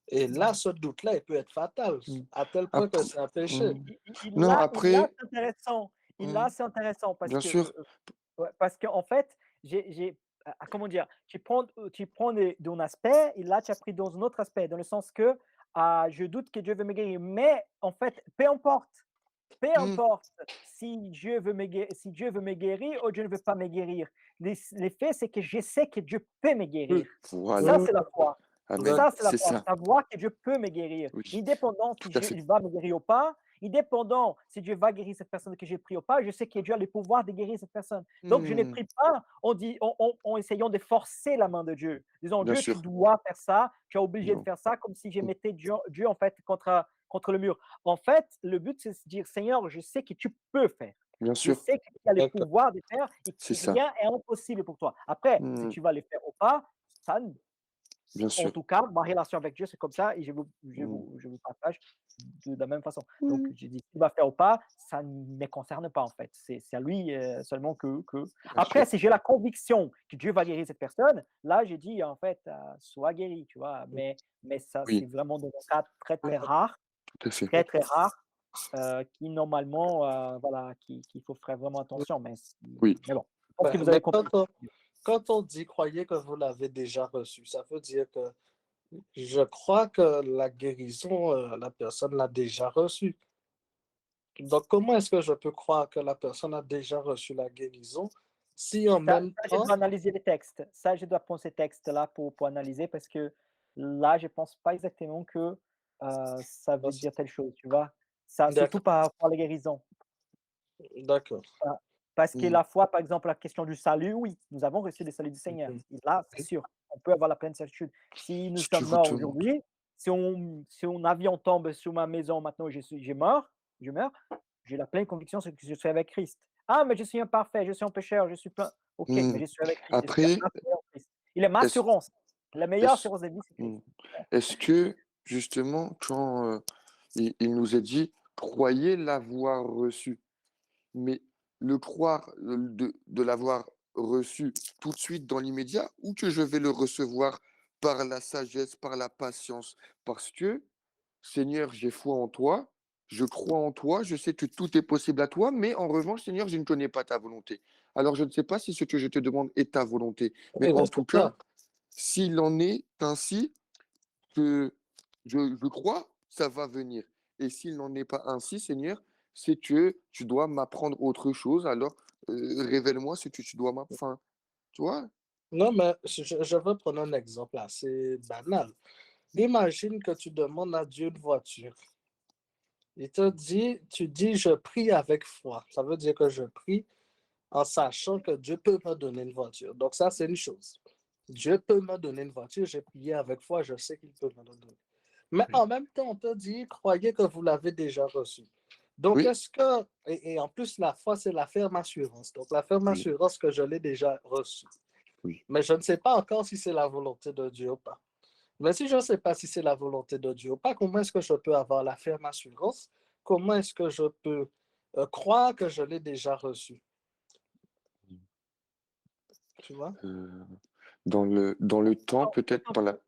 Et là, ouais. ce doute-là, il peut être fatal, Mmh. à tel point que Après, c'est un péché. mmh. Il Non, là après, c'est intéressant. Il mmh, là, c'est intéressant parce bien que, sûr. ouais, parce qu'en fait, comment dire? Tu prends d'un aspect et là, tu as pris dans un autre aspect, dans le sens que, je doute que Dieu veut me guérir, mais en fait, peu Mmh, importe si Dieu veut me guérir ou Dieu ne veut pas me guérir. Les faits, c'est que je sais que Dieu peut me Oui. guérir. Ça, voilà. c'est la foi. Amen. Ça, c'est la C'est foi. ça. Savoir que Dieu peut me guérir. Oui, Indépendant si tout à Dieu fait. il va me guérir ou pas, indépendant si Dieu va guérir cette personne que j'ai pris ou pas, je sais que Dieu a le pouvoir de guérir cette personne. Donc, je ne Mmh, prie pas en essayant de forcer la main de Dieu. Disons, bien Dieu, tu sûr. dois faire ça, tu es obligé de Non. faire ça, comme si je Mmh, mettais Dieu en fait, contre le mur. En fait, le but, c'est de se dire, Seigneur, je sais que tu peux faire. bien Je sûr, sais que tu as le D'accord. pouvoir de faire et c'est que ça. rien est impossible pour toi. Après, si Mmh, tu vas le faire ou pas, ça, bien en sûr. tout cas, ma relation avec Dieu, c'est comme ça et Mmh, je vous partage de la même façon. Donc, mmh, j'ai dit, s'il va faire ou pas, ça ne me concerne pas en fait. C'est à lui seulement que. bien sûr. Après, si j'ai la conviction que Dieu va guérir cette personne, là, j'ai dit, en fait, sois guéri, tu vois. Mais ça, c'est Oui, vraiment dans un cas très, très rare, tout à fait. très, très rare, qui normalement, voilà, qu'il faut faire vraiment attention. Oui. Mais bon, je pense que Ben, vous mais avez compris. quand on dit croyez que vous l'avez déjà reçu, ça veut dire que je crois que la guérison, la personne l'a déjà reçue. Donc, comment est-ce que je peux croire que la personne a déjà reçu la guérison si en même Je temps, dois analyser les textes. Ça, je dois prendre ces textes-là pour analyser parce que là, je pense pas exactement que ça veut dire telle chose, tu vois. Ça, surtout d'accord, par rapport à la guérison. d'accord. Euh, Parce que Mmh, la foi, par exemple, la question du salut, oui, nous avons reçu le salut du Seigneur. Mhm. Et là, c'est sûr, on peut avoir la pleine certitude. Si nous si tu sommes vous morts demandes. aujourd'hui, si un avion tombe sur ma maison maintenant, je meurs, j'ai la pleine conviction que je suis avec Christ. Ah, mais je suis imparfait, je suis un pécheur, je suis plein. Ok, mais Mmh. je suis avec Christ, je suis Après, assuré en Christ. Il est ma est-ce assurance. La meilleure est-ce assurance de vie, c'est mmh, Christ. est-ce que justement quand, il nous est dit: «Croyez l'avoir reçu». Mais le croire, de l'avoir reçu tout de suite dans l'immédiat ou que je vais le recevoir par la sagesse, par la patience? Parce que: «Seigneur, j'ai foi en toi» je crois en toi, je sais que tout est possible à toi, mais en revanche, Seigneur, je ne connais pas ta volonté. Alors, je ne sais pas si ce que je te demande est ta volonté, mais Oui, en mais tout c'est ça. cas, s'il en est ainsi, que je crois, ça va venir. Et s'il n'en est pas ainsi, Seigneur, c'est que tu dois m'apprendre autre chose. Alors, révèle-moi ce que tu dois m'apprendre. Enfin, tu vois? Non, mais je vais prendre un exemple assez banal. Imagine que tu demandes à Dieu une voiture. Il te dit, tu dis, je prie avec foi. Ça veut dire que je prie en sachant que Dieu peut me donner une voiture. Donc ça, c'est une chose. Dieu peut me donner une voiture, j'ai prié avec foi, je sais qu'il peut me la donner. Mais Oui. en même temps, on te dit, croyez que vous l'avez déjà reçu. Donc, Oui, est-ce que, et en plus, la foi, c'est la ferme assurance. Donc, la ferme oui, assurance que je l'ai déjà reçue. oui. Mais je ne sais pas encore si c'est la volonté de Dieu ou pas. Mais si je ne sais pas si c'est la volonté de Dieu ou pas, comment est-ce que je peux avoir la ferme assurance? Comment est-ce que je peux croire que je l'ai déjà reçu? Tu vois? Euh, dans le temps, peut-être Autant dans la que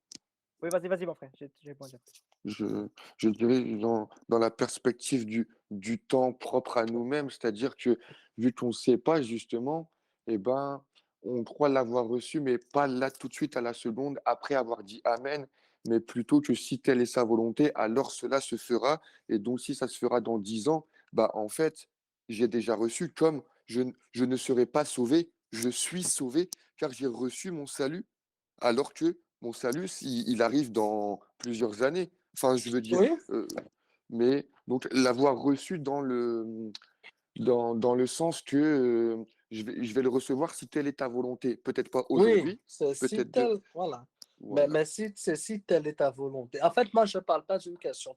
oui, vas-y, mon frère, j'ai répondu après. Je je dirais dans la perspective du temps propre à nous-mêmes, c'est-à-dire que vu qu'on ne sait pas justement, eh ben, on croit l'avoir reçu, mais pas là tout de suite à la seconde après avoir dit amen, mais plutôt que si telle est sa volonté, alors cela se fera et donc si ça se fera dans 10 ans, bah, en fait, j'ai déjà reçu comme je ne serai pas sauvé, je suis sauvé car j'ai reçu mon salut alors que mon salut, il arrive dans plusieurs années. Enfin, je veux dire, Oui, mais donc l'avoir reçu dans le sens que, je vais le recevoir si telle est ta volonté. Peut-être pas oui, aujourd'hui, c'est si peut-être de tel, voilà. voilà. Mais si, c'est si telle est ta volonté. En fait, moi, je ne parle pas d'une question.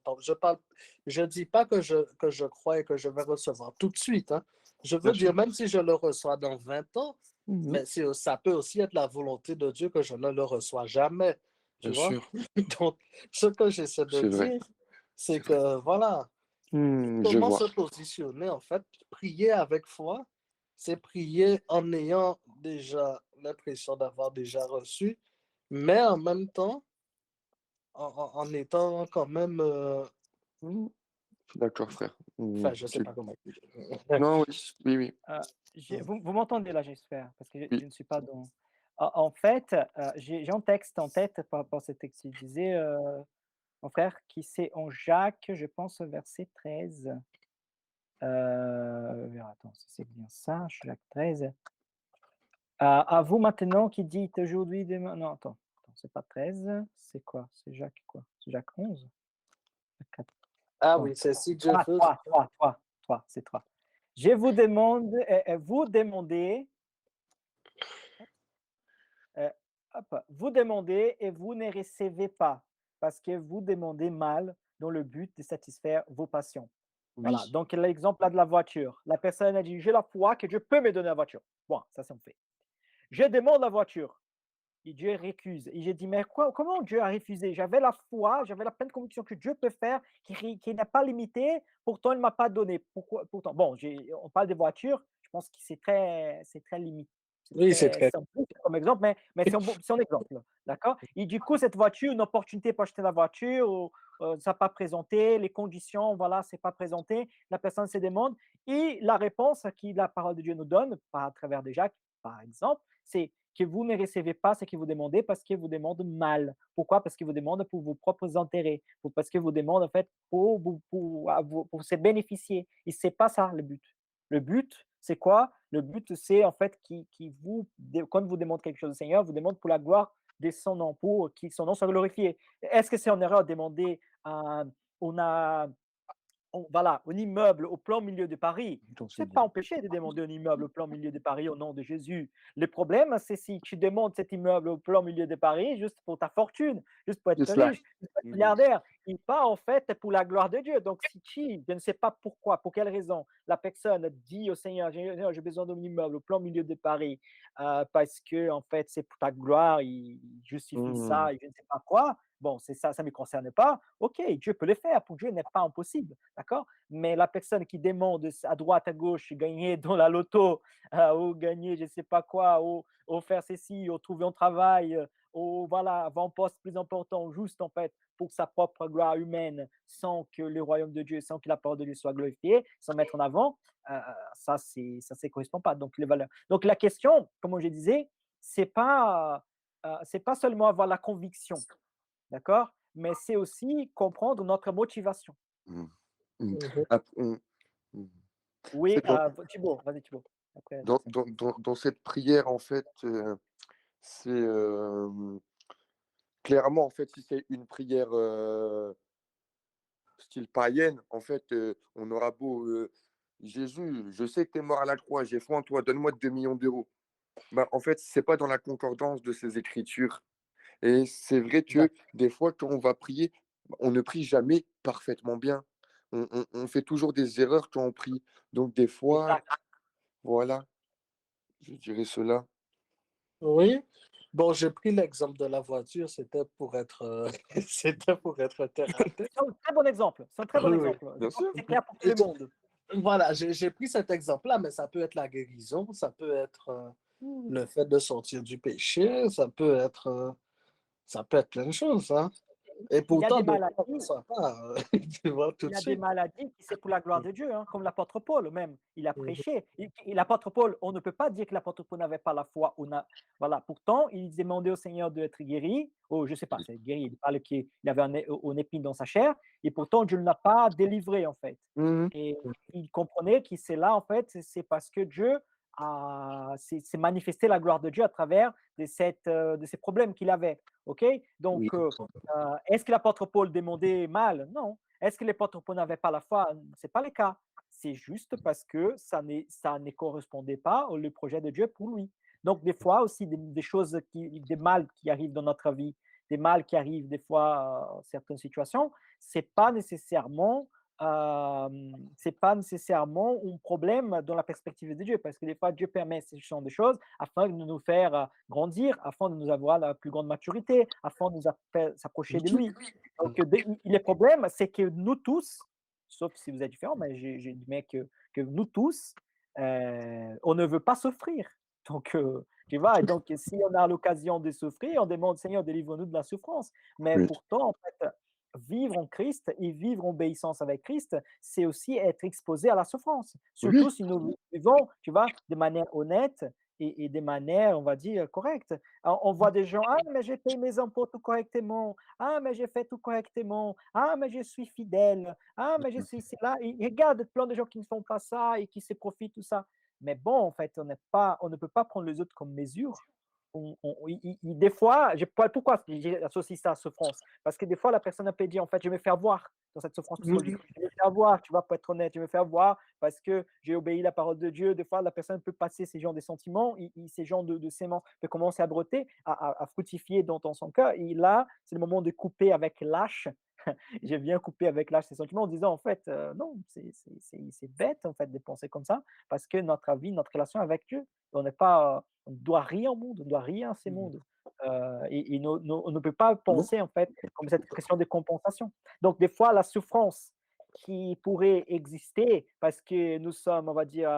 Je dis pas que je crois et que je vais recevoir tout de suite, hein. Je veux Bien dire, sûr. même si je le reçois dans 20 ans, Mmh. mais ça peut aussi être la volonté de Dieu que je ne le reçois jamais. Tu Bien vois? sûr, Donc, ce que j'essaie de c'est vrai, dire, c'est c'est vrai. que, voilà, Je comment vois. se positionner, en fait, prier avec foi, c'est prier en ayant déjà l'impression d'avoir déjà reçu, mais en même temps, en étant quand même, Mmh. Je suis d'accord frère. Mmh. enfin, je ne sais pas comment expliquer. Non, oui, oui, oui, Heu, vous m'entendez là, j'espère? Parce que je oui. ne suis pas dans en fait, j'ai un texte en tête par rapport à ce texte. Il disait, mon frère, qui c'est en Jacques, je pense au verset 13. Attends, si c'est bien ça, Jacques 13. À vous maintenant qui dites aujourd'hui, demain non, attends, c'est pas 13, c'est quoi? C'est Jacques quoi? C'est Jacques 11? Jacques Ah attends. oui, c'est si Dieu Ah veut. 3, c'est 3. Je vous demande, vous demandez, heu, vous demandez et vous ne recevez pas, parce que vous demandez mal dans le but de satisfaire vos passions. Voilà, Oui. donc l'exemple là de la voiture. La personne a dit: «J'ai la foi que Dieu peut me donner la voiture». Bon, ça c'est fait. Je demande la voiture. Et Dieu récuse. Et j'ai dit, mais quoi, comment Dieu a refusé? J'avais la foi, j'avais la pleine conviction que Dieu peut faire, qui n'est pas limité, pourtant il ne m'a pas donné. Pourquoi, pourtant, bon, on parle des voitures, je pense que c'est très limité, c'est Oui, c'est très très. simple comme exemple, mais c'est un exemple, d'accord? Et du coup, cette voiture, une opportunité pour acheter la voiture, ça n'a pas présenté, les conditions, voilà, c'est pas présenté, la personne se demande, et la réponse que la parole de Dieu nous donne, par à travers de Jacques, par exemple, c'est que vous ne recevez pas ce que vous demandez parce que vous demandez mal. Pourquoi? Parce que vous demandez pour vos propres intérêts, parce que vous demandez en fait pour se bénéficier. Et c'est pas ça le but. Le but, c'est quoi? Le but, c'est en fait quand vous demandez quelque chose au Seigneur, vous demandez pour la gloire de son nom, pour que son nom soit glorifié. Est-ce que c'est en erreur de demander on a voilà, un immeuble au plein milieu de Paris, c'est pas empêché de demander un immeuble au plein milieu de Paris au nom de Jésus. Le problème, c'est si tu demandes cet immeuble au plein milieu de Paris juste pour ta fortune, juste pour C'est être cela. riche, juste pour être Mmh. milliardaire, et pas en fait pour la gloire de Dieu. Donc si tu, je ne sais pas pourquoi, pour quelle raison, la personne dit au Seigneur, Seigneur, j'ai besoin d'un immeuble au plein milieu de Paris, parce que en fait c'est pour ta gloire, il justifie Mmh. ça, et je ne sais pas quoi. Bon, c'est ça, ça ne me concerne pas. Ok, Dieu peut le faire. Pour Dieu, il n'est pas impossible. D'accord? Mais la personne qui demande à droite, à gauche, gagner dans la loto, ou gagner je ne sais pas quoi, ou faire ceci, ou trouver un travail, ou voilà, va en poste plus important, juste en fait pour sa propre gloire humaine, sans que le royaume de Dieu, sans que la parole de Dieu soit glorifiée, sans mettre en avant, ça ne correspond pas. Donc, les valeurs. Donc, la question, comme je disais, c'est pas seulement avoir la conviction, d'accord? Mais c'est aussi comprendre notre motivation. Mmh. Mmh. Mhm. Mmh. Oui, C'est dans Thibaut, vas-y Thibaut. Après, dans dans dans dans cette prière, en fait, c'est, clairement, en fait, si c'est une prière, style païenne, en fait, on aura beau, «Jésus, je sais que tu es mort à la croix, j'ai foi en toi, donne-moi 2 millions d'euros». Bah, en fait, c'est pas dans la concordance de ces écritures et c'est vrai que exact, des fois, quand on va prier, on ne prie jamais parfaitement bien. On fait toujours des erreurs quand on prie. Donc des fois, exact. voilà, je dirais cela. Oui. Bon, j'ai pris l'exemple de la voiture, c'était pour être, c'était pour être terre à terre. C'est un très bon exemple. C'est un très bon Oui, oui. exemple. Je Bien pense que sûr. c'est clair pour tout Et le monde. voilà, j'ai pris cet exemple-là, mais ça peut être la guérison, ça peut être le fait de sortir du péché, ça peut être plein de choses, hein. Et Il y a pourtant, des de fois, on ne maladies sent pas, tu vois, tout Il de a des suite. maladies qui c'est pour la gloire de Dieu, hein, comme l'apôtre Paul même. Il a Mhm. prêché. Et l'apôtre Paul, on ne peut pas dire que l'apôtre Paul n'avait pas la foi. Voilà. Pourtant, il demandait au Seigneur d'être guéri. Oh, je ne sais pas, c'est guéri. Il parle qu'il avait une épine dans sa chair. Et pourtant, Dieu ne l'a pas délivré, en fait. Mmh. Et il comprenait que c'est là, en fait, c'est parce que Dieu s'est manifesté la gloire de Dieu à travers de ces problèmes qu'il avait. OK? Oui. Donc, est-ce que l'apôtre Paul demandait mal? Non. Est-ce que l'apôtre Paul n'avait pas la foi? Ce n'est pas le cas. C'est juste parce que ça ne correspondait pas au projet de Dieu pour lui. Donc, des fois aussi, des choses, des mal qui arrivent dans notre vie, des mal qui arrivent des fois certaines situations, c'est pas nécessairement c'est pas nécessairement un problème dans la perspective de Dieu, parce que des fois, Dieu permet ce genre de choses afin de nous faire grandir, afin de nous avoir la plus grande maturité, afin de nous s'approcher de lui. Donc, le problème, c'est que nous tous, sauf si vous êtes différents, mais j'ai dit mais que nous tous, on ne veut pas souffrir. Donc, tu vois, et donc si on a l'occasion de souffrir, on demande Seigneur, délivre-nous de la souffrance. Mais Oui. pourtant, en fait, vivre en Christ et vivre en obéissance avec Christ, c'est aussi être exposé à la souffrance. Oui. Surtout si nous vivons, tu vois, de manière honnête et de manière, on va dire, correcte. On voit des gens, ah, mais j'ai payé mes impôts tout correctement. Ah, mais j'ai fait tout correctement. Ah, mais je suis fidèle. Ah, mais je suis là. Et regarde plein de gens qui ne font pas ça et qui se profitent, tout ça. Mais bon, en fait, on ne peut pas prendre les autres comme mesure. Des fois, pourquoi j'associe ça à souffrance? Parce que des fois, la personne peut dire, en fait, je vais me faire voir dans cette souffrance psychologique. Je vais me faire voir, tu vois, pour être honnête, je vais me faire voir parce que j'ai obéi à la parole de Dieu. Des fois, la personne peut passer ces genres de sentiments, ces genres de sémences peut commencer à broter, à fructifier dans son cœur. Et là, c'est le moment de couper avec lâche. J'ai bien coupé avec lâche ces sentiments en disant, en fait, non, c'est bête, en fait, de penser comme ça parce que notre avis, notre relation avec Dieu, on ne doit rien au monde, on ne doit rien à ces mondes. On ne peut pas Non. penser, en fait, comme cette question de compensation. Donc, des fois, la souffrance qui pourrait exister parce que nous sommes, on va dire,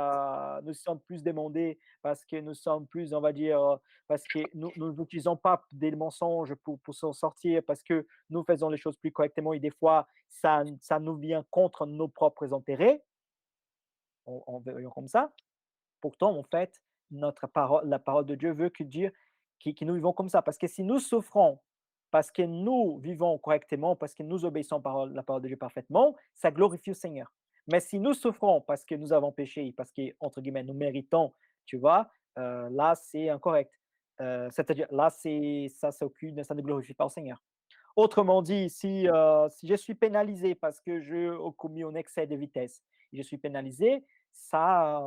nous sommes plus demandés, parce que nous sommes plus, on va dire, parce que nous n'utilisons pas des mensonges pour s'en sortir, parce que nous faisons les choses plus correctement et des fois, ça nous vient contre nos propres intérêts, on veut comme ça. Pourtant, en fait, la parole de Dieu veut que nous vivons comme ça. Parce que si nous souffrons, parce que nous vivons correctement, parce que nous obéissons à la parole de Dieu parfaitement, ça glorifie le Seigneur. Mais si nous souffrons parce que nous avons péché, parce que, entre guillemets, nous méritons, tu vois, là, c'est incorrect. C'est-à-dire, là, ça ne glorifie pas le Seigneur. Autrement dit, si je suis pénalisé parce que j'ai commis un excès de vitesse, je suis pénalisé, ça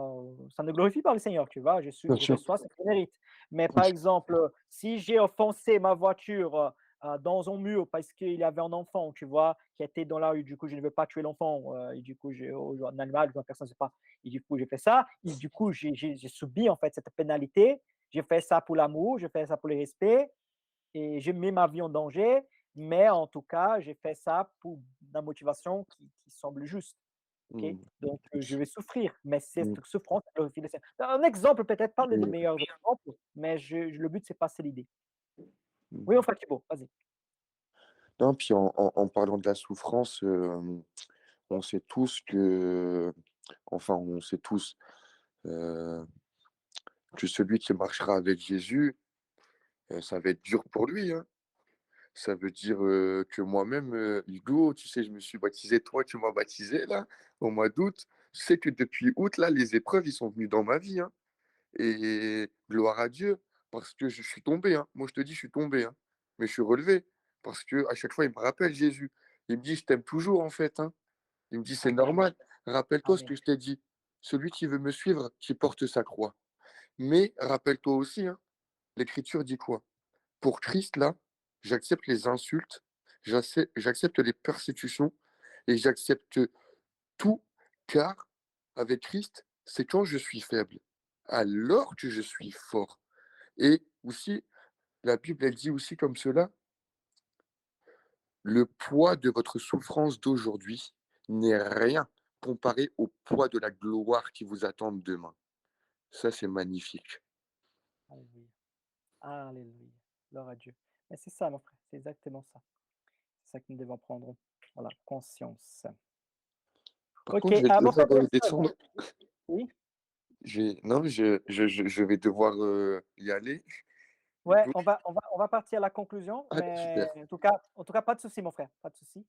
ne glorifie pas le Seigneur, tu vois? Bien Je sûr. reçois ce que je mérite. Mais par Oui. exemple, si j'ai offensé ma voiture, dans un mur parce qu'il y avait un enfant, tu vois, qui était dans la rue, du coup, je ne veux pas tuer l'enfant, et du coup, ou un animal, ou une personne, je sais pas, et du coup, j'ai fait ça et du coup, j'ai subi, en fait, cette pénalité. J'ai fait ça pour l'amour, j'ai fait ça pour le respect et j'ai mis ma vie en danger, mais en tout cas, j'ai fait ça pour la motivation qui semble juste. OK? Mmh. Donc, je vais souffrir, mais cette Mmh. souffrance glorifie le Seigneur. Un exemple, peut-être pas le Mmh. meilleur exemple, mais le but, c'est passer l'idée. Mmh. Oui, enfin Thibaut, vas-y. Non, puis en parlant de la souffrance, on sait tous que enfin, on sait tous, heu, que celui qui marchera avec Jésus, ça va être dur pour lui, hein. Ça veut dire, que moi-même, Hugo, tu sais, je me suis baptisé, toi, tu m'as baptisé là, au mois d'août. Tu sais que depuis août, là, les épreuves, ils sont venus dans ma vie, hein, et gloire à Dieu, parce que je suis tombé, hein. Moi, je te dis, je suis tombé, hein, mais je suis relevé parce qu'à chaque fois, il me rappelle Jésus. Il me dit: «Je t'aime toujours, en fait, hein». Il me dit: «C'est Amen, normal. Rappelle-toi ce amen. que je t'ai dit. Celui qui veut me suivre, qui porte sa croix». Mais rappelle-toi aussi, hein, l'Écriture dit quoi? Pour Christ, là, j'accepte les insultes, j'accepte les persécutions et j'accepte tout, car avec Christ, c'est quand je suis faible, alors que je suis fort. Et aussi, la Bible, elle dit aussi comme cela: «Le poids de votre souffrance d'aujourd'hui n'est rien comparé au poids de la gloire qui vous attend demain». Ça, c'est magnifique. Alléluia. Alléluia. Gloire à Dieu. Mais c'est ça, mon frère, c'est exactement ça. C'est ça que nous devons prendre, voilà, conscience. Par OK, contre, je vais mon devoir, frère Delson, descendre. oui? Non, je vais devoir, y aller. Ouais, Hugo. on va partir à la conclusion, Ah, mais super, en tout cas, pas de souci, mon frère, pas de souci.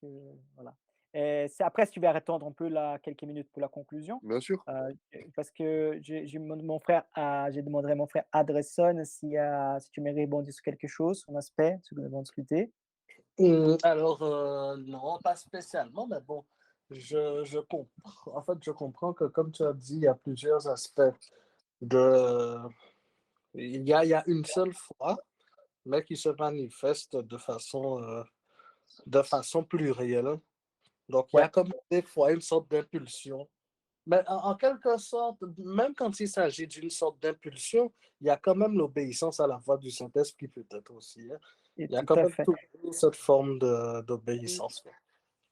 Que voilà. Et c'est après, si tu veux attendre un peu là, quelques minutes pour la conclusion, bien sûr. parce que j'ai mon frère j'ai demandé à mon frère Adresson si tu m'aimerais rebondir sur quelque chose, son aspect, ce que nous avons discuté. Alors, non, pas spécialement, mais bon, je comprends. En fait, je comprends que, comme tu as dit, il y a plusieurs aspects de. Il y a une seule foi, mais qui se manifeste de façon plurielle. Donc, il y a Ouais, comme des fois une sorte d'impulsion. Mais en quelque sorte, même quand il s'agit d'une sorte d'impulsion, il y a quand même l'obéissance à la voix du Saint-Esprit peut-être aussi, hein. et Il y a tout quand à même fait. toujours cette forme d'obéissance.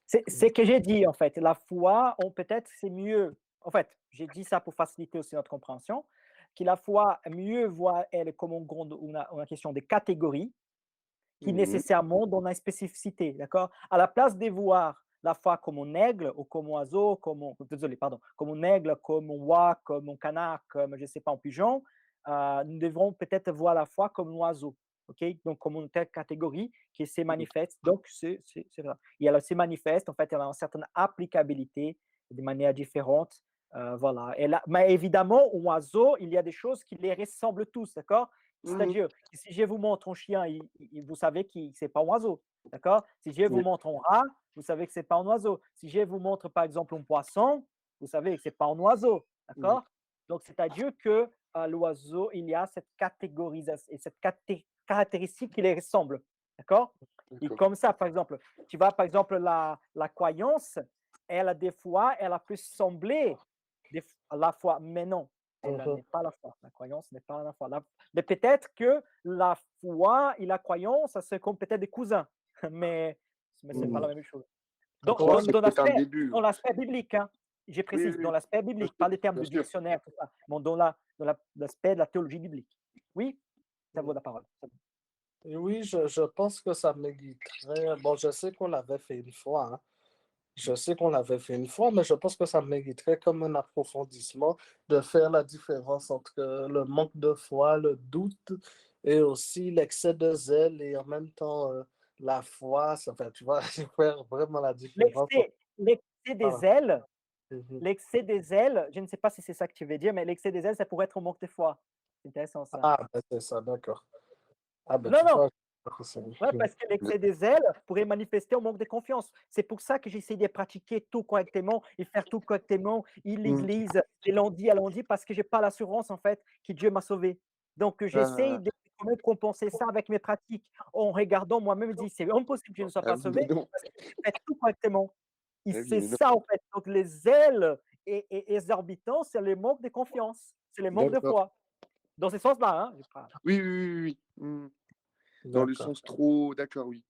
C'est que j'ai dit, en fait, la foi, peut-être c'est mieux. En fait, j'ai dit ça pour faciliter aussi notre compréhension, que la foi mieux voit elle comme une question de catégorie, qui Mmh. nécessairement donne une spécificité, d'accord? À la place de voir la foi comme un aigle ou comme un oiseau, désolé, pardon, comme un aigle, comme un oie, comme un canard, comme, je ne sais pas, un pigeon, nous devrons peut-être voir la foi comme un oiseau, ok? Donc, comme une telle catégorie qui se manifeste. Donc, c'est vrai. Et elle se manifeste, en fait, elle a une certaine applicabilité de manière différente. Voilà. Mais évidemment, un oiseau, il y a des choses qui les ressemblent tous, d'accord? Mmh. C'est-à-dire, si je vous montre un chien, vous savez que ce n'est pas un oiseau. D'accord? Si je vous Oui. montre un rat, vous savez que ce n'est pas un oiseau. Si je vous montre, par exemple, un poisson, vous savez que ce n'est pas un oiseau. Mmh. D'accord? Donc, c'est-à-dire que l'oiseau, il y a cette catégorisation et cette caractéristique qui les ressemble. D'accord? Et D'accord. comme ça, par exemple, tu vois, par exemple, la croyance, elle, a des fois, elle a pu sembler à la foi, mais non, elle Mhm. n'est pas la foi. La croyance n'est pas la foi. Mais peut-être que la foi et la croyance, ça c'est comme peut-être des cousins, mais ce n'est pas Mmh. la même chose. Je Dans, Ouais, crois dans, que c'est dans peut-être un l'aspect, début. dans l'aspect biblique, hein, je Oui, précise, dans oui, l'aspect bien biblique, sûr, pas les termes bien de sûr. dictionnaire, tout ça, mais l'aspect de la théologie biblique. Oui, ça vaut la parole. et oui, je pense que ça mériterait. Bon, je sais qu'on l'avait fait une fois, hein. Je sais qu'on l'avait fait une fois, mais je pense que ça mériterait comme un approfondissement de faire la différence entre le manque de foi, le doute et aussi l'excès de zèle et en même temps la foi. Enfin, tu vois, faire vraiment la différence. L'excès des Voilà. ailes, Mhm. je ne sais pas si c'est ça que tu veux dire, mais l'excès des ailes, ça pourrait être un manque de foi. C'est intéressant ça. Ah, ben c'est ça, d'accord. Ah, ben Non, tu non, vois. ouais, parce que l'excès des ailes pourrait manifester un manque de confiance. C'est pour ça que j'essaie de pratiquer tout correctement et faire tout correctement. Et Mmh. l'église, de lundi à lundi, parce que j'ai pas l'assurance, en fait, que Dieu m'a sauvé. Donc, j'essaie Ah, de quand même compenser ça avec mes pratiques en regardant moi-même, je dis, c'est impossible que je ne sois ah pas oui, mais sauvé non. parce que je fais tout correctement. Et Ah oui, c'est mais non. ça, en fait. Donc, les ailes et exorbitants, c'est le manque de confiance, c'est le manque de D'accord. foi. Dans ce sens-là, hein, j'ai pas. Oui, oui, oui, oui, oui. Mmh. Dans le D'accord. sens trop d'accord, oui.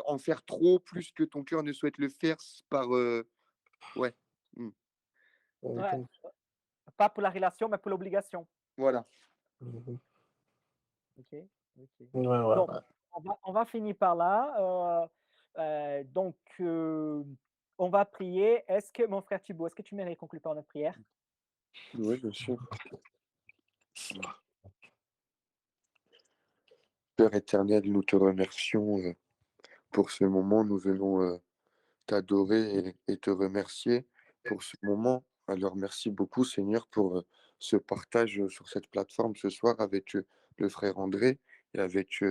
En faire trop plus que ton cœur ne souhaite le faire par, ouais. Mmh. Ouais, Mhm. pas pour la relation, mais pour l'obligation. Voilà. Mhm. OK? OK. Ouais, ouais, Donc ouais. on va finir par là, donc on va prier. Est-ce que mon frère Thibault, est-ce que tu m'aimerais conclure par notre prière? Oui, bien sûr. Père éternel, nous te remercions pour ce moment. Nous venons t'adorer et te remercier pour ce moment. Alors merci beaucoup Seigneur pour ce partage sur cette plateforme ce soir avec le frère André et avec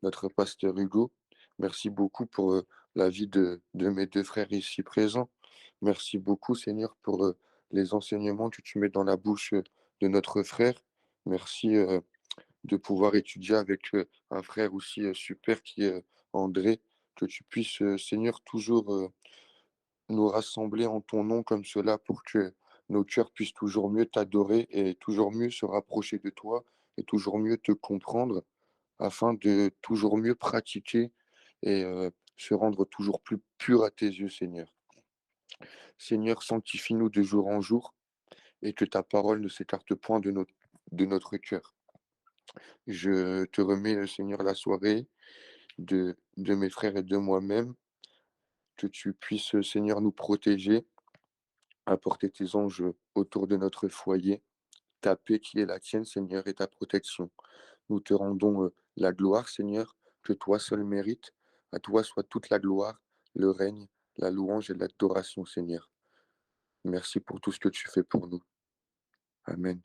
notre pasteur Hugo. Merci beaucoup pour la vie de mes deux frères ici présents. Merci beaucoup Seigneur pour les enseignements que tu mets dans la bouche de notre frère. Merci de pouvoir étudier avec un frère aussi super qui est André, que tu puisses Seigneur toujours nous rassembler en ton nom comme cela pour que nos cœurs puissent toujours mieux t'adorer et toujours mieux se rapprocher de toi et toujours mieux te comprendre afin de toujours mieux pratiquer et se rendre toujours plus pur à tes yeux, Seigneur. Seigneur, sanctifie-nous de jour en jour et que ta parole ne s'écarte point de notre cœur. Je te remets, Seigneur, la soirée de mes frères et de moi-même, que tu puisses, Seigneur, nous protéger, apporter tes anges autour de notre foyer, ta paix qui est la tienne, Seigneur, et ta protection. Nous te rendons la gloire, Seigneur, que toi seul mérites. À toi soit toute la gloire, le règne, la louange et l'adoration, Seigneur. Merci pour tout ce que tu fais pour nous. Amen.